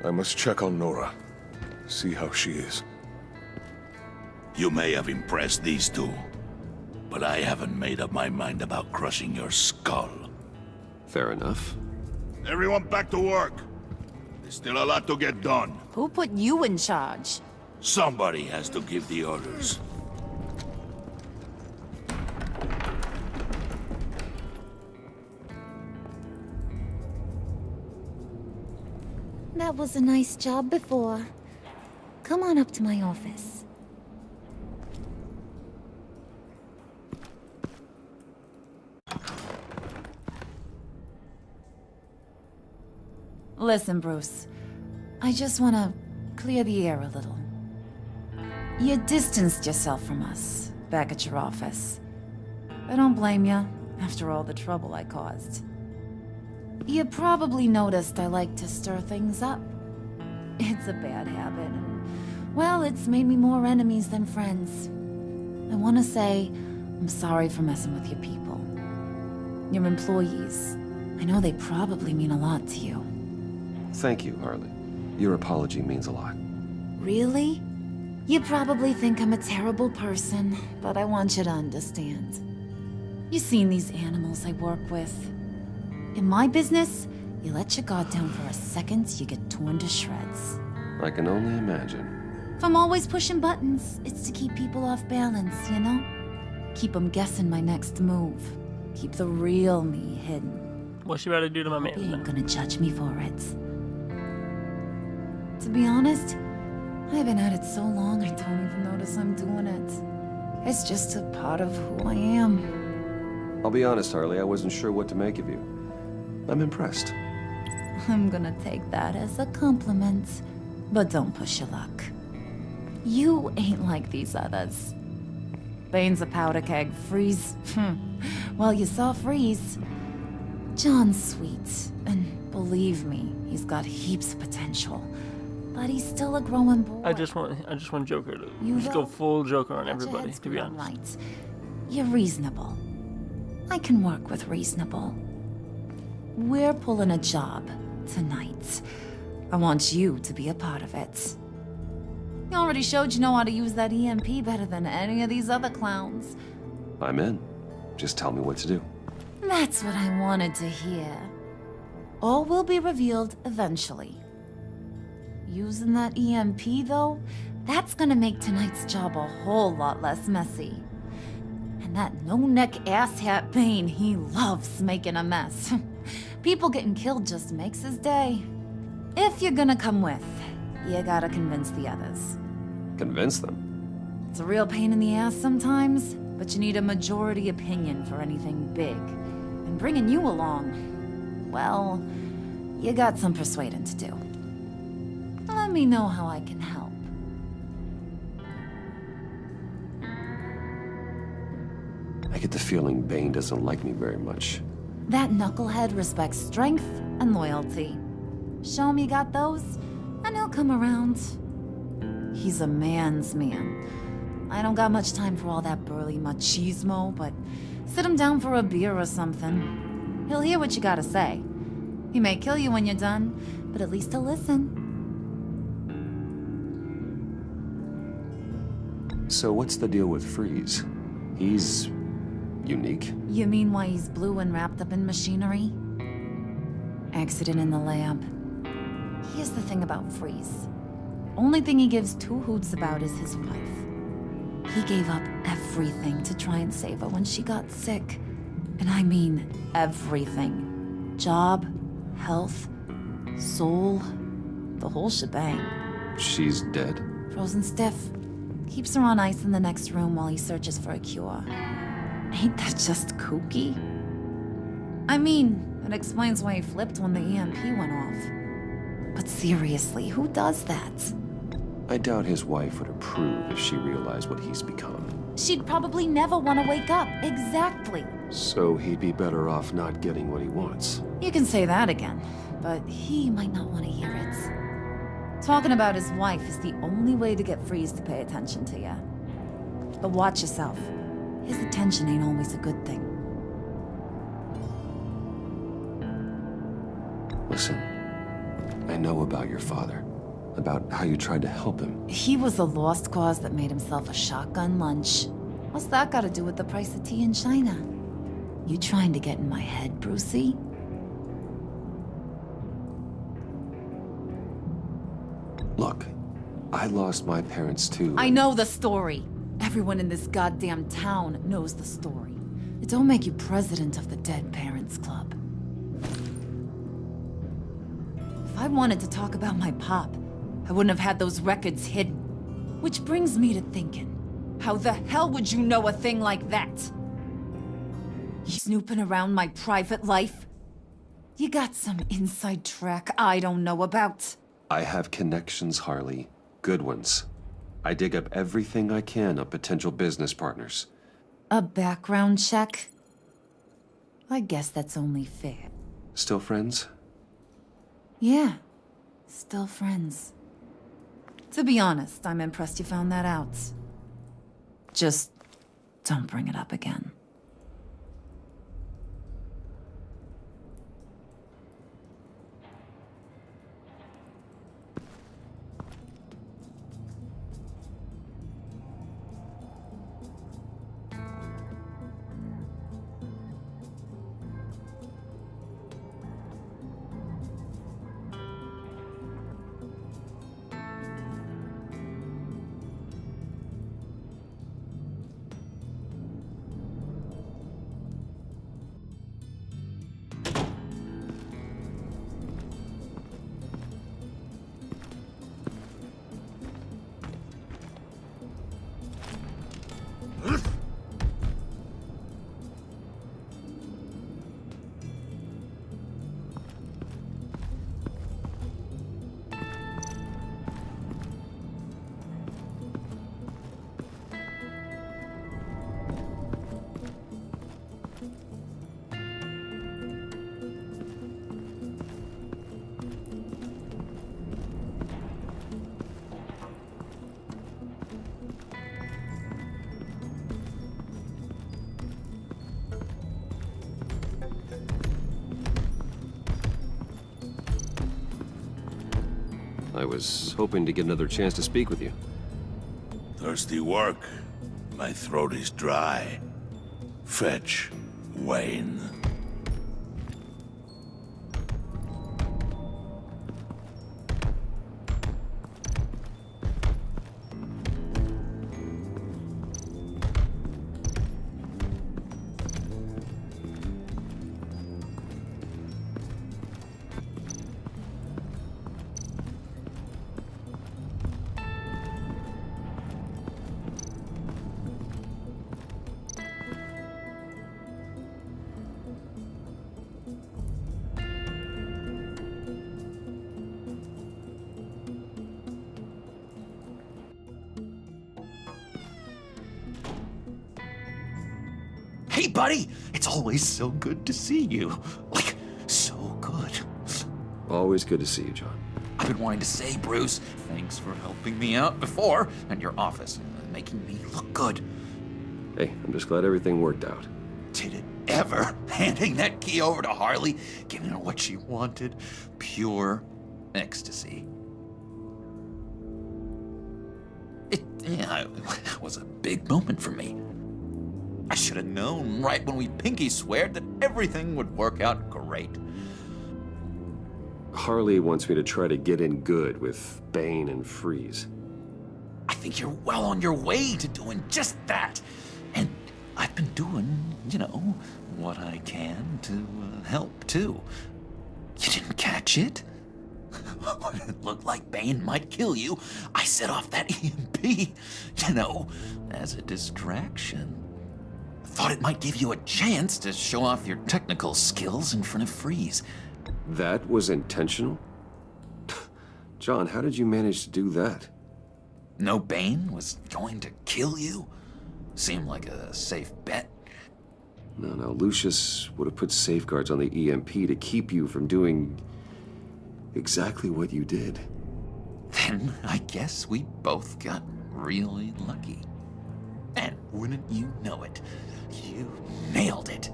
I must check on Nora. See how she is. You may have impressed these two, but I haven't made up my mind about crushing your skull. Fair enough. Everyone back to work. There's still a lot to get done. Who put you in charge? Somebody has to give the orders. That was a nice job before. Come on up to my office. Listen, Bruce. I just want to clear the air a little. You distanced yourself from us back at your office. I don't blame you, after all the trouble I caused. You probably noticed I like to stir things up. It's a bad habit, and, well, it's made me more enemies than friends. I want to say I'm sorry for messing with your people. Your employees. I know they probably mean a lot to you. Thank you, Harley. Your apology means a lot. Really? You probably think I'm a terrible person, but I want you to understand. You've seen these animals I work with. In my business, you let your guard down for a second, you get torn to shreds. I can only imagine. If I'm always pushing buttons, it's to keep people off balance, you know? Keep them guessing my next move. Keep the real me hidden. What's she about to do to my man? You ain't gonna judge me for it. To be honest, I've been at it so long I don't even notice I'm doing it. It's just a part of who I am. I'll be honest, Harley, I wasn't sure what to make of you. I'm impressed. I'm gonna take that as a compliment. But don't push your luck. You ain't like these others. Bane's a powder keg. Freeze. Well, you saw Freeze. John's sweet, and believe me, he's got heaps of potential. But he's still a growing boy. I just want Joker to just go full Joker on everybody, to be honest. Right. You're reasonable. I can work with reasonable. We're pulling a job tonight. I want you to be a part of it. You already showed you know how to use that EMP better than any of these other clowns. I'm in. Just tell me what to do. That's what I wanted to hear. All will be revealed eventually. Using that EMP, though, that's gonna make tonight's job a whole lot less messy. And that no-neck asshat Bane, he loves making a mess. People getting killed just makes his day. If you're gonna come with, you gotta convince the others. Convince them? It's a real pain in the ass sometimes, but you need a majority opinion for anything big. And bringing you along, well, you got some persuading to do. Let me know how I can help. I get the feeling Bane doesn't like me very much. That knucklehead respects strength and loyalty. Show him you got those, and he'll come around. He's a man's man. I don't got much time for all that burly machismo, but sit him down for a beer or something. He'll hear what you gotta say. He may kill you when you're done, but at least he'll listen. So what's the deal with Freeze? He's unique? You mean why he's blue and wrapped up in machinery? Accident in the lab. Here's the thing about Freeze. Only thing he gives two hoots about is his wife. He gave up everything to try and save her when she got sick. And I mean everything. Job, health, soul, the whole shebang. She's dead? Frozen stiff. Keeps her on ice in the next room while he searches for a cure. Ain't that just kooky? I mean, it explains why he flipped when the EMP went off. But seriously, who does that? I doubt his wife would approve if she realized what he's become. She'd probably never want to wake up. Exactly. So he'd be better off not getting what he wants. You can say that again, but he might not want to hear it. Talking about his wife is the only way to get Freeze to pay attention to you. But watch yourself. His attention ain't always a good thing. Listen, I know about your father. About how you tried to help him. He was a lost cause that made himself a shotgun lunch. What's that got to do with the price of tea in China? You trying to get in my head, Brucey? Look, I lost my parents too. I know the story. Everyone in this goddamn town knows the story. It don't make you president of the Dead Parents Club. If I wanted to talk about my pop, I wouldn't have had those records hidden. Which brings me to thinking, how the hell would you know a thing like that? You snooping around my private life? You got some inside track I don't know about. I have connections, Harley. Good ones. I dig up everything I can of potential business partners. A background check? I guess that's only fair. Still friends? Yeah, still friends. To be honest, I'm impressed you found that out. Just don't bring it up again. I was hoping to get another chance to speak with you. Thirsty work. My throat is dry. Fetch, Wayne. Hey, buddy! It's always so good to see you. Like, so good. Always good to see you, John. I've been wanting to say, Bruce, thanks for helping me out before, and your office, making me look good. Hey, I'm just glad everything worked out. Did it ever? Handing that key over to Harley, giving her what she wanted. Pure ecstasy. It was a big moment for me. I should have known right when we pinky sweared that everything would work out great. Harley wants me to try to get in good with Bane and Freeze. I think you're well on your way to doing just that. And I've been doing, what I can to help, too. You didn't catch it? When it looked like Bane might kill you, I set off that EMP, as a distraction. Thought it might give you a chance to show off your technical skills in front of Freeze. That was intentional? John, how did you manage to do that? No Bane was going to kill you? Seemed like a safe bet. No, Lucius would have put safeguards on the EMP to keep you from doing exactly what you did. Then I guess we both got really lucky. And wouldn't you know it, you nailed it.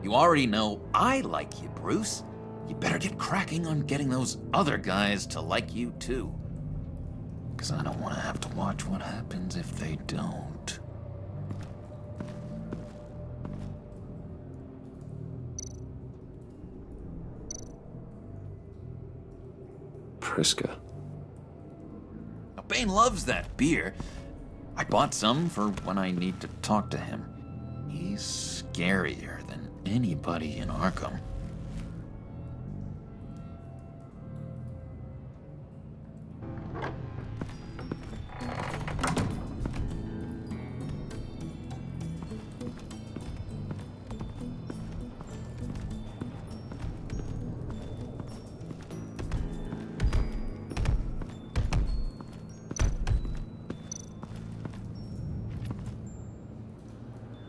You already know I like you, Bruce. You better get cracking on getting those other guys to like you, too. Because I don't want to have to watch what happens if they don't. Priska. Now, Bane loves that beer. I bought some for when I need to talk to him. He's scarier than anybody in Arkham.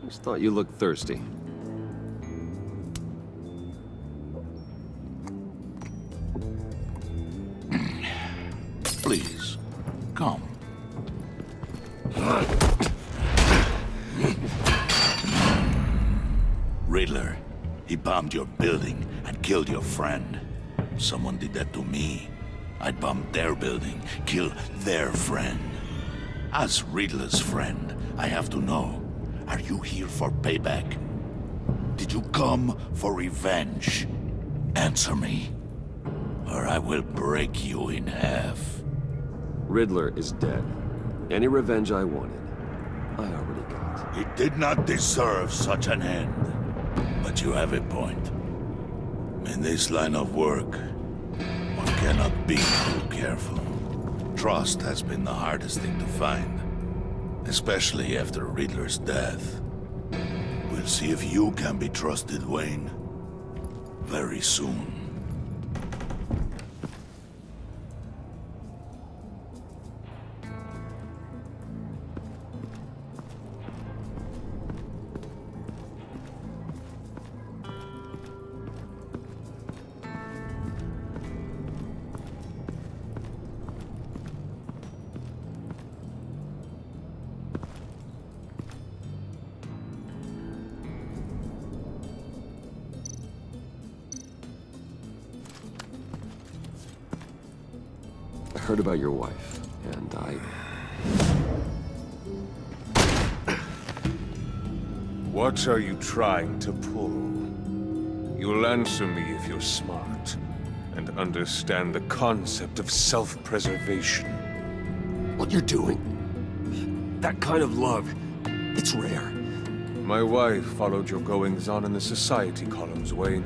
Just thought you looked thirsty. Please, come. Riddler, he bombed your building and killed your friend. Someone did that to me. I'd bomb their building, kill their friend. As Riddler's friend, I have to know, are you here for payback? Did you come for revenge? Answer me, or I will break you in half. Riddler is dead. Any revenge I wanted, I already got. He did not deserve such an end. But you have a point. In this line of work, one cannot be too careful. Trust has been the hardest thing to find, especially after Riddler's death. We'll see if you can be trusted, Wayne, very soon. heard about your wife, and What are you trying to pull? You'll answer me if you're smart, and understand the concept of self-preservation. What you're doing, that kind of love, it's rare. My wife followed your goings-on in the society columns, Wayne.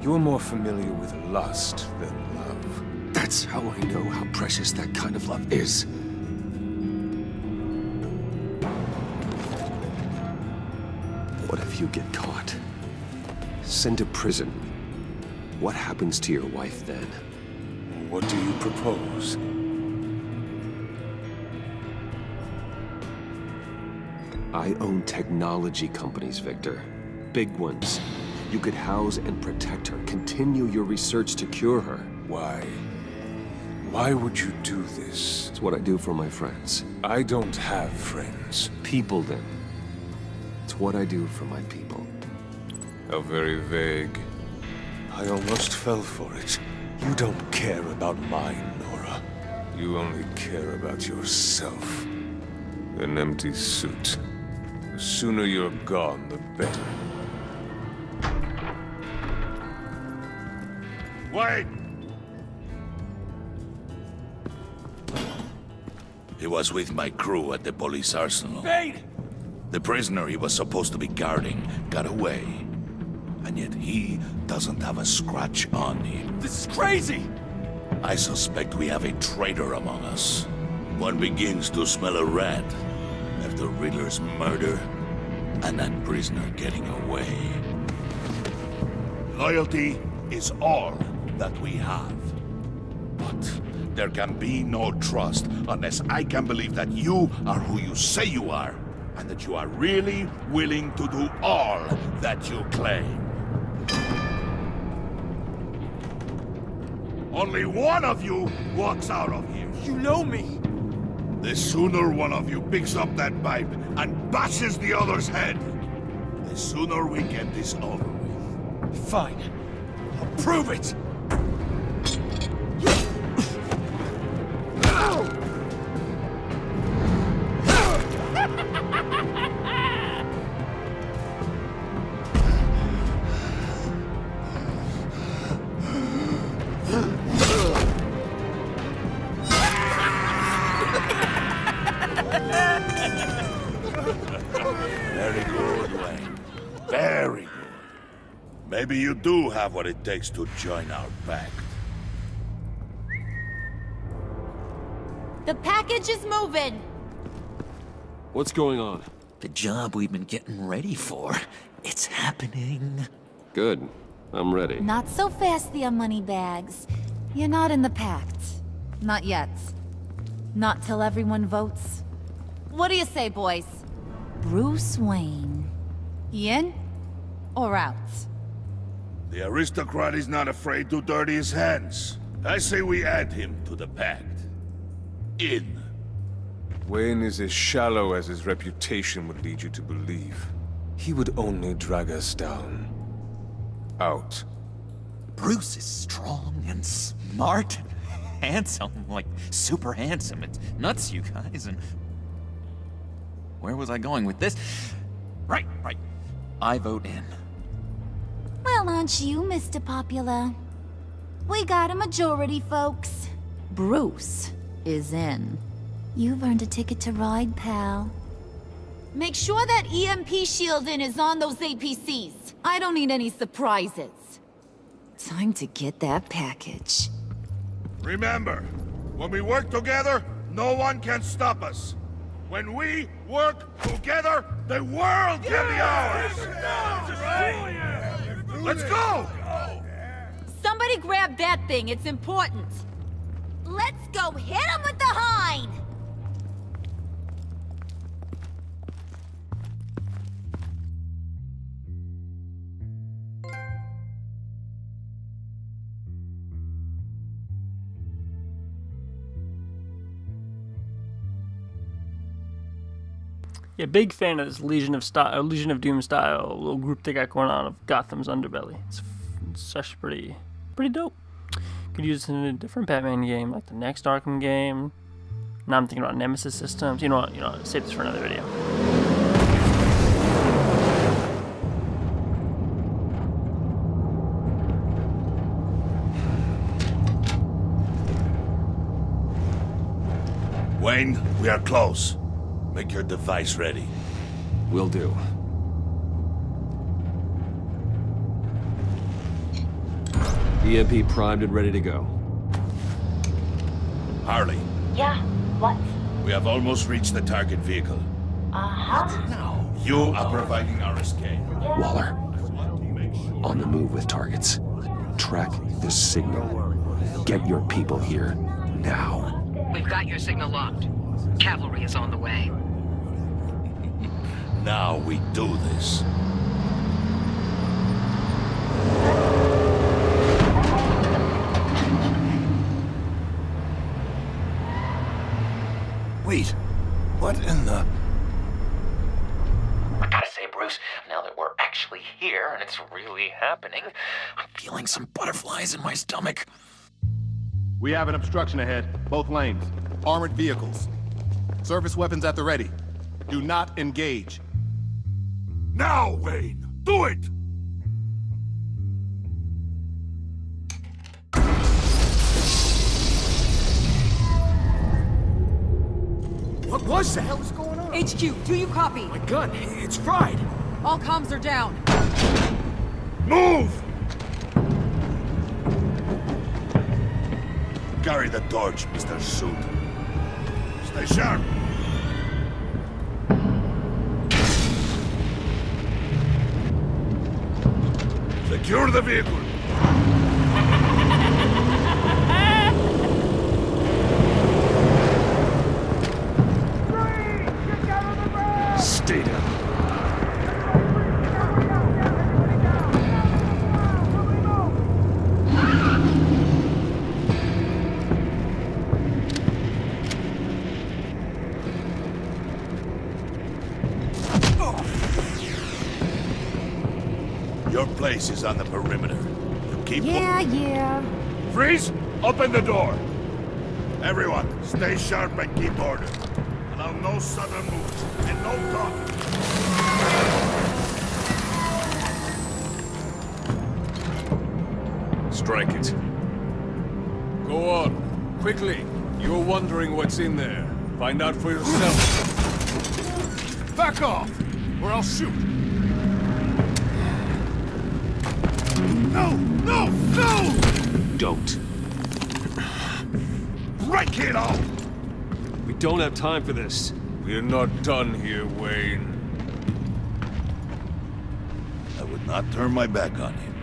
You're more familiar with lust than love. That's how I know how precious that kind of love is. What if you get caught? Sent to prison. What happens to your wife then? What do you propose? I own technology companies, Victor. Big ones. You could house and protect her. Continue your research to cure her. Why? Why would you do this? It's what I do for my friends. I don't have friends. People, then. It's what I do for my people. How very vague. I almost fell for it. You don't care about mine, Nora. You only care about yourself. An empty suit. The sooner you're gone, the better. Wait! He was with my crew at the police arsenal. Bane! The prisoner he was supposed to be guarding got away. And yet he doesn't have a scratch on him. This is crazy! I suspect we have a traitor among us. One begins to smell a rat after Riddler's murder and that prisoner getting away. Loyalty is all that we have. But there can be no trust unless I can believe that you are who you say you are, and that you are really willing to do all that you claim. Only one of you walks out of here. You know me! The sooner one of you picks up that pipe and bashes the other's head, the sooner we get this over with. Fine. I'll prove it! Very good, Wayne. Very good. Maybe you do have what it takes to join our pact. The package is moving! What's going on? The job we've been getting ready for. It's happening. Good. I'm ready. Not so fast, the Moneybags. You're not in the Pact. Not yet. Not till everyone votes. What do you say, boys? Bruce Wayne. In or out? The aristocrat is not afraid to dirty his hands. I say we add him to the pact. In. Wayne is as shallow as his reputation would lead you to believe. He would only drag us down. Out. Bruce is strong and smart and handsome, like super handsome. It's nuts, you guys, and... Where was I going with this? Right. I vote in. Well, aren't you, Mr. Popular? We got a majority, folks. Bruce is in. You've earned a ticket to ride, pal. Make sure that EMP shielding is on those APCs. I don't need any surprises. Time to get that package. Remember, when we work together, no one can stop us. When we work together, the world can be ours! Let's go! Somebody grab that thing, it's important. Let's go hit him with the hind! Yeah, big fan of this Legion of Doom style little group they got going on of Gotham's underbelly. It's such pretty dope. Could use it in a different Batman game, like the next Arkham game. Now I'm thinking about Nemesis systems. You know what? Save this for another video. Wayne, we are close. Make your device ready. Will do. EMP primed and ready to go. Harley. Yeah, what? We have almost reached the target vehicle. Uh-huh. You are providing our escape. Waller. On the move with targets. Track the signal. Get your people here now. We've got your signal locked. Cavalry is on the way. Now we do this. Wait, what in the... I gotta say, Bruce, now that we're actually here and it's really happening, I'm feeling some butterflies in my stomach. We have an obstruction ahead, both lanes. Armored vehicles. Service weapons at the ready. Do not engage. Now, Wayne! Do it! What was that? What's going on? HQ, do you copy? My gun, it's fried. All comms are down. Move! Carry the torch, Mr. Suit. Stay sharp. Secure the vehicle. Stay down. Your place is on the perimeter. You keep... Yeah. Freeze! Open the door! Everyone, stay sharp and keep order. Allow no sudden moves, and no talking. Strike it. Go on. Quickly. You're wondering what's in there. Find out for yourself. Back off, or I'll shoot. No! No! No! Don't. Break it off! We don't have time for this. We're not done here, Wayne. I would not turn my back on him.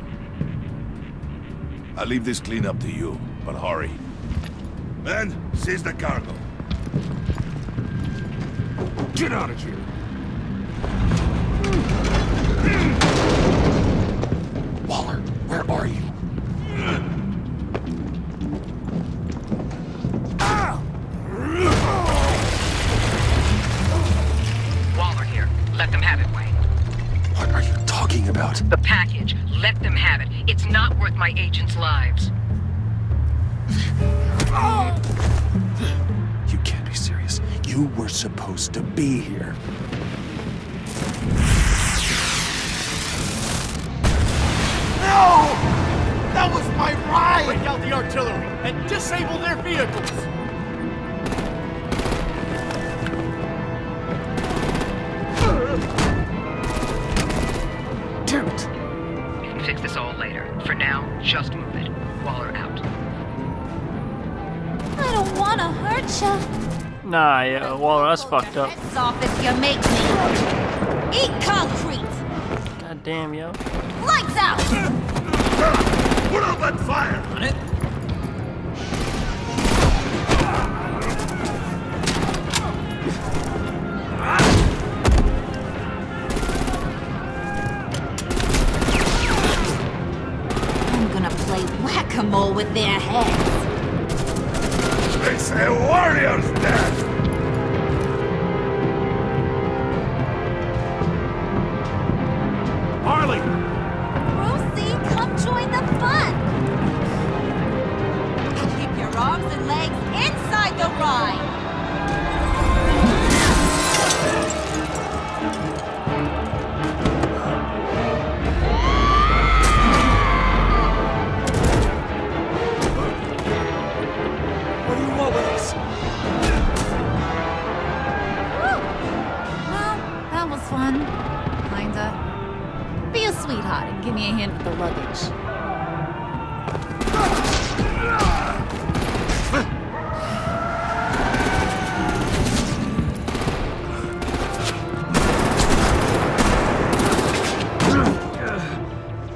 I'll leave this cleanup to you, but hurry. Men, seize the cargo. Get out of here! Waller, where are you? Waller here. Let them have it, Wayne. What are you talking about? The package. Let them have it. It's not worth my agents' lives. You can't be serious. You were supposed to be here. No! That was my ride! Break out the artillery and disable their vehicles! Damn it! We can fix this all later. For now, just move it. Waller out. I don't want to hurt you. Nah, yeah, Waller, that's fucked up. Heads off if you make me. Eat concrete. God damn, yo. Lights out. Put out that fire! On it? I'm gonna play whack-a-mole with their heads. They say warrior's dead! Harley! Brucey, come join the fun. out and give me a hand with the luggage.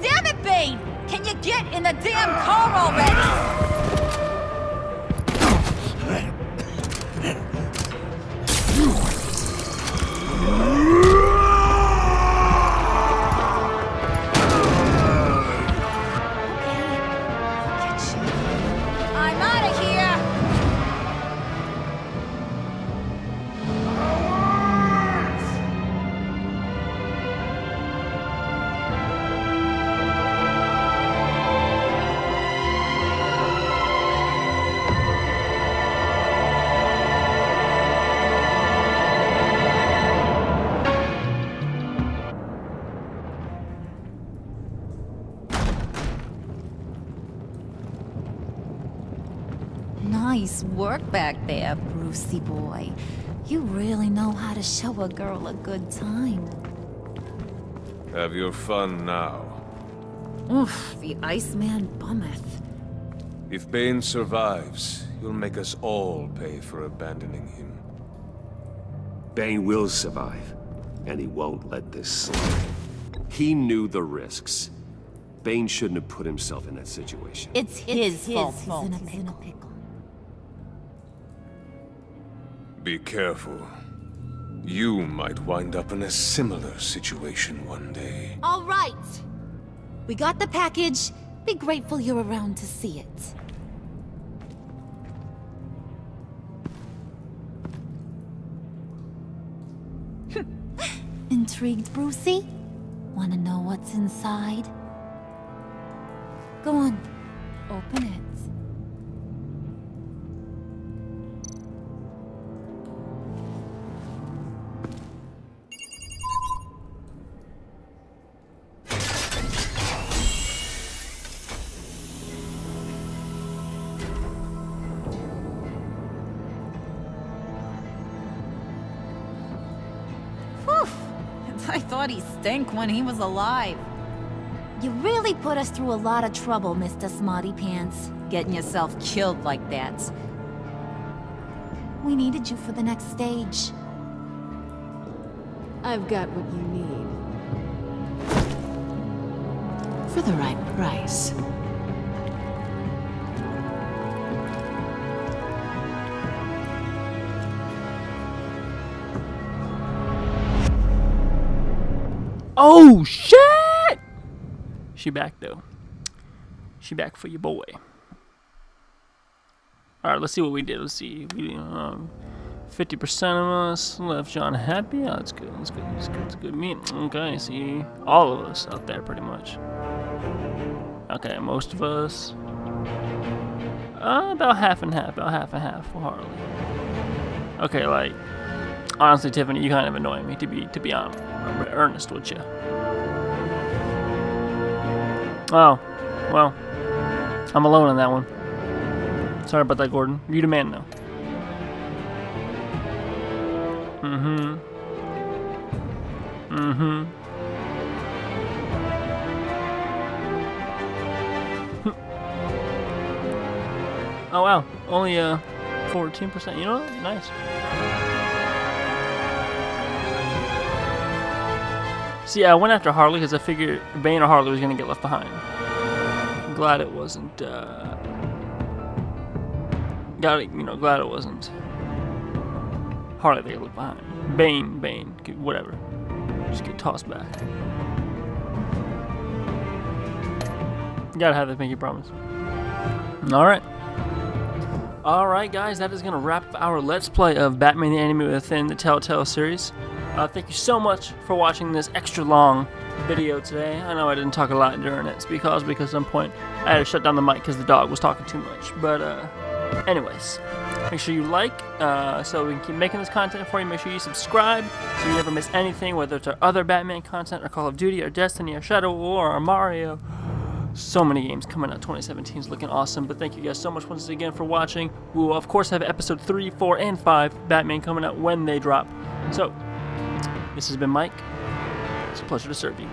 Damn it, Bane! Can you get in the damn car already? I'm out of here! Nice work back there, Brucey boy. You really know how to show a girl a good time. Have your fun now. Oof, the Iceman bummeth. If Bane survives, you'll make us all pay for abandoning him. Bane will survive, and he won't let this slide. He knew the risks. Bane shouldn't have put himself in that situation. It's his fault. He's in a pickle. Be careful. You might wind up in a similar situation one day. All right. We got the package. Be grateful you're around to see it. Intrigued, Brucey? Want to know what's inside? Go on. Open it. I thought he stank when he was alive. You really put us through a lot of trouble, Mr. Smarty Pants. Getting yourself killed like that. We needed you for the next stage. I've got what you need. For the right price. Oh, shit! She back, though. She back for your boy. Alright, let's see what we did. Let's see. We 50% of us left John happy. Oh, that's good. That's good. That's good. That's good. Me. Okay, see. All of us out there, pretty much. Okay, most of us. About half and half. About half and half for Harley. Okay, like... Honestly, Tiffany, you kind of annoy me, to be honest, earnest with you. Oh, well, I'm alone on that one. Sorry about that, Gordon. You the man now. Oh wow, only 14%. You know what? Nice. See, I went after Harley because I figured Bane or Harley was going to get left behind. I'm glad it wasn't, glad it wasn't Harley that got left behind. Bane, whatever. Just get tossed back. Gotta have that pinky promise. Alright. Alright, guys, that is going to wrap up our Let's Play of Batman the Enemy Within the Telltale series. Thank you so much for watching this extra long video today. I know I didn't talk a lot during it. It's because at some point I had to shut down the mic because the dog was talking too much. But anyways, make sure you like so we can keep making this content for you. Make sure you subscribe so you never miss anything, whether it's our other Batman content or Call of Duty or Destiny or Shadow War or Mario. So many games coming out. 2017 is looking awesome. But thank you guys so much once again for watching. We will of course have episode 3, 4, and 5 Batman coming out when they drop. So this has been Mike. It's a pleasure to serve you.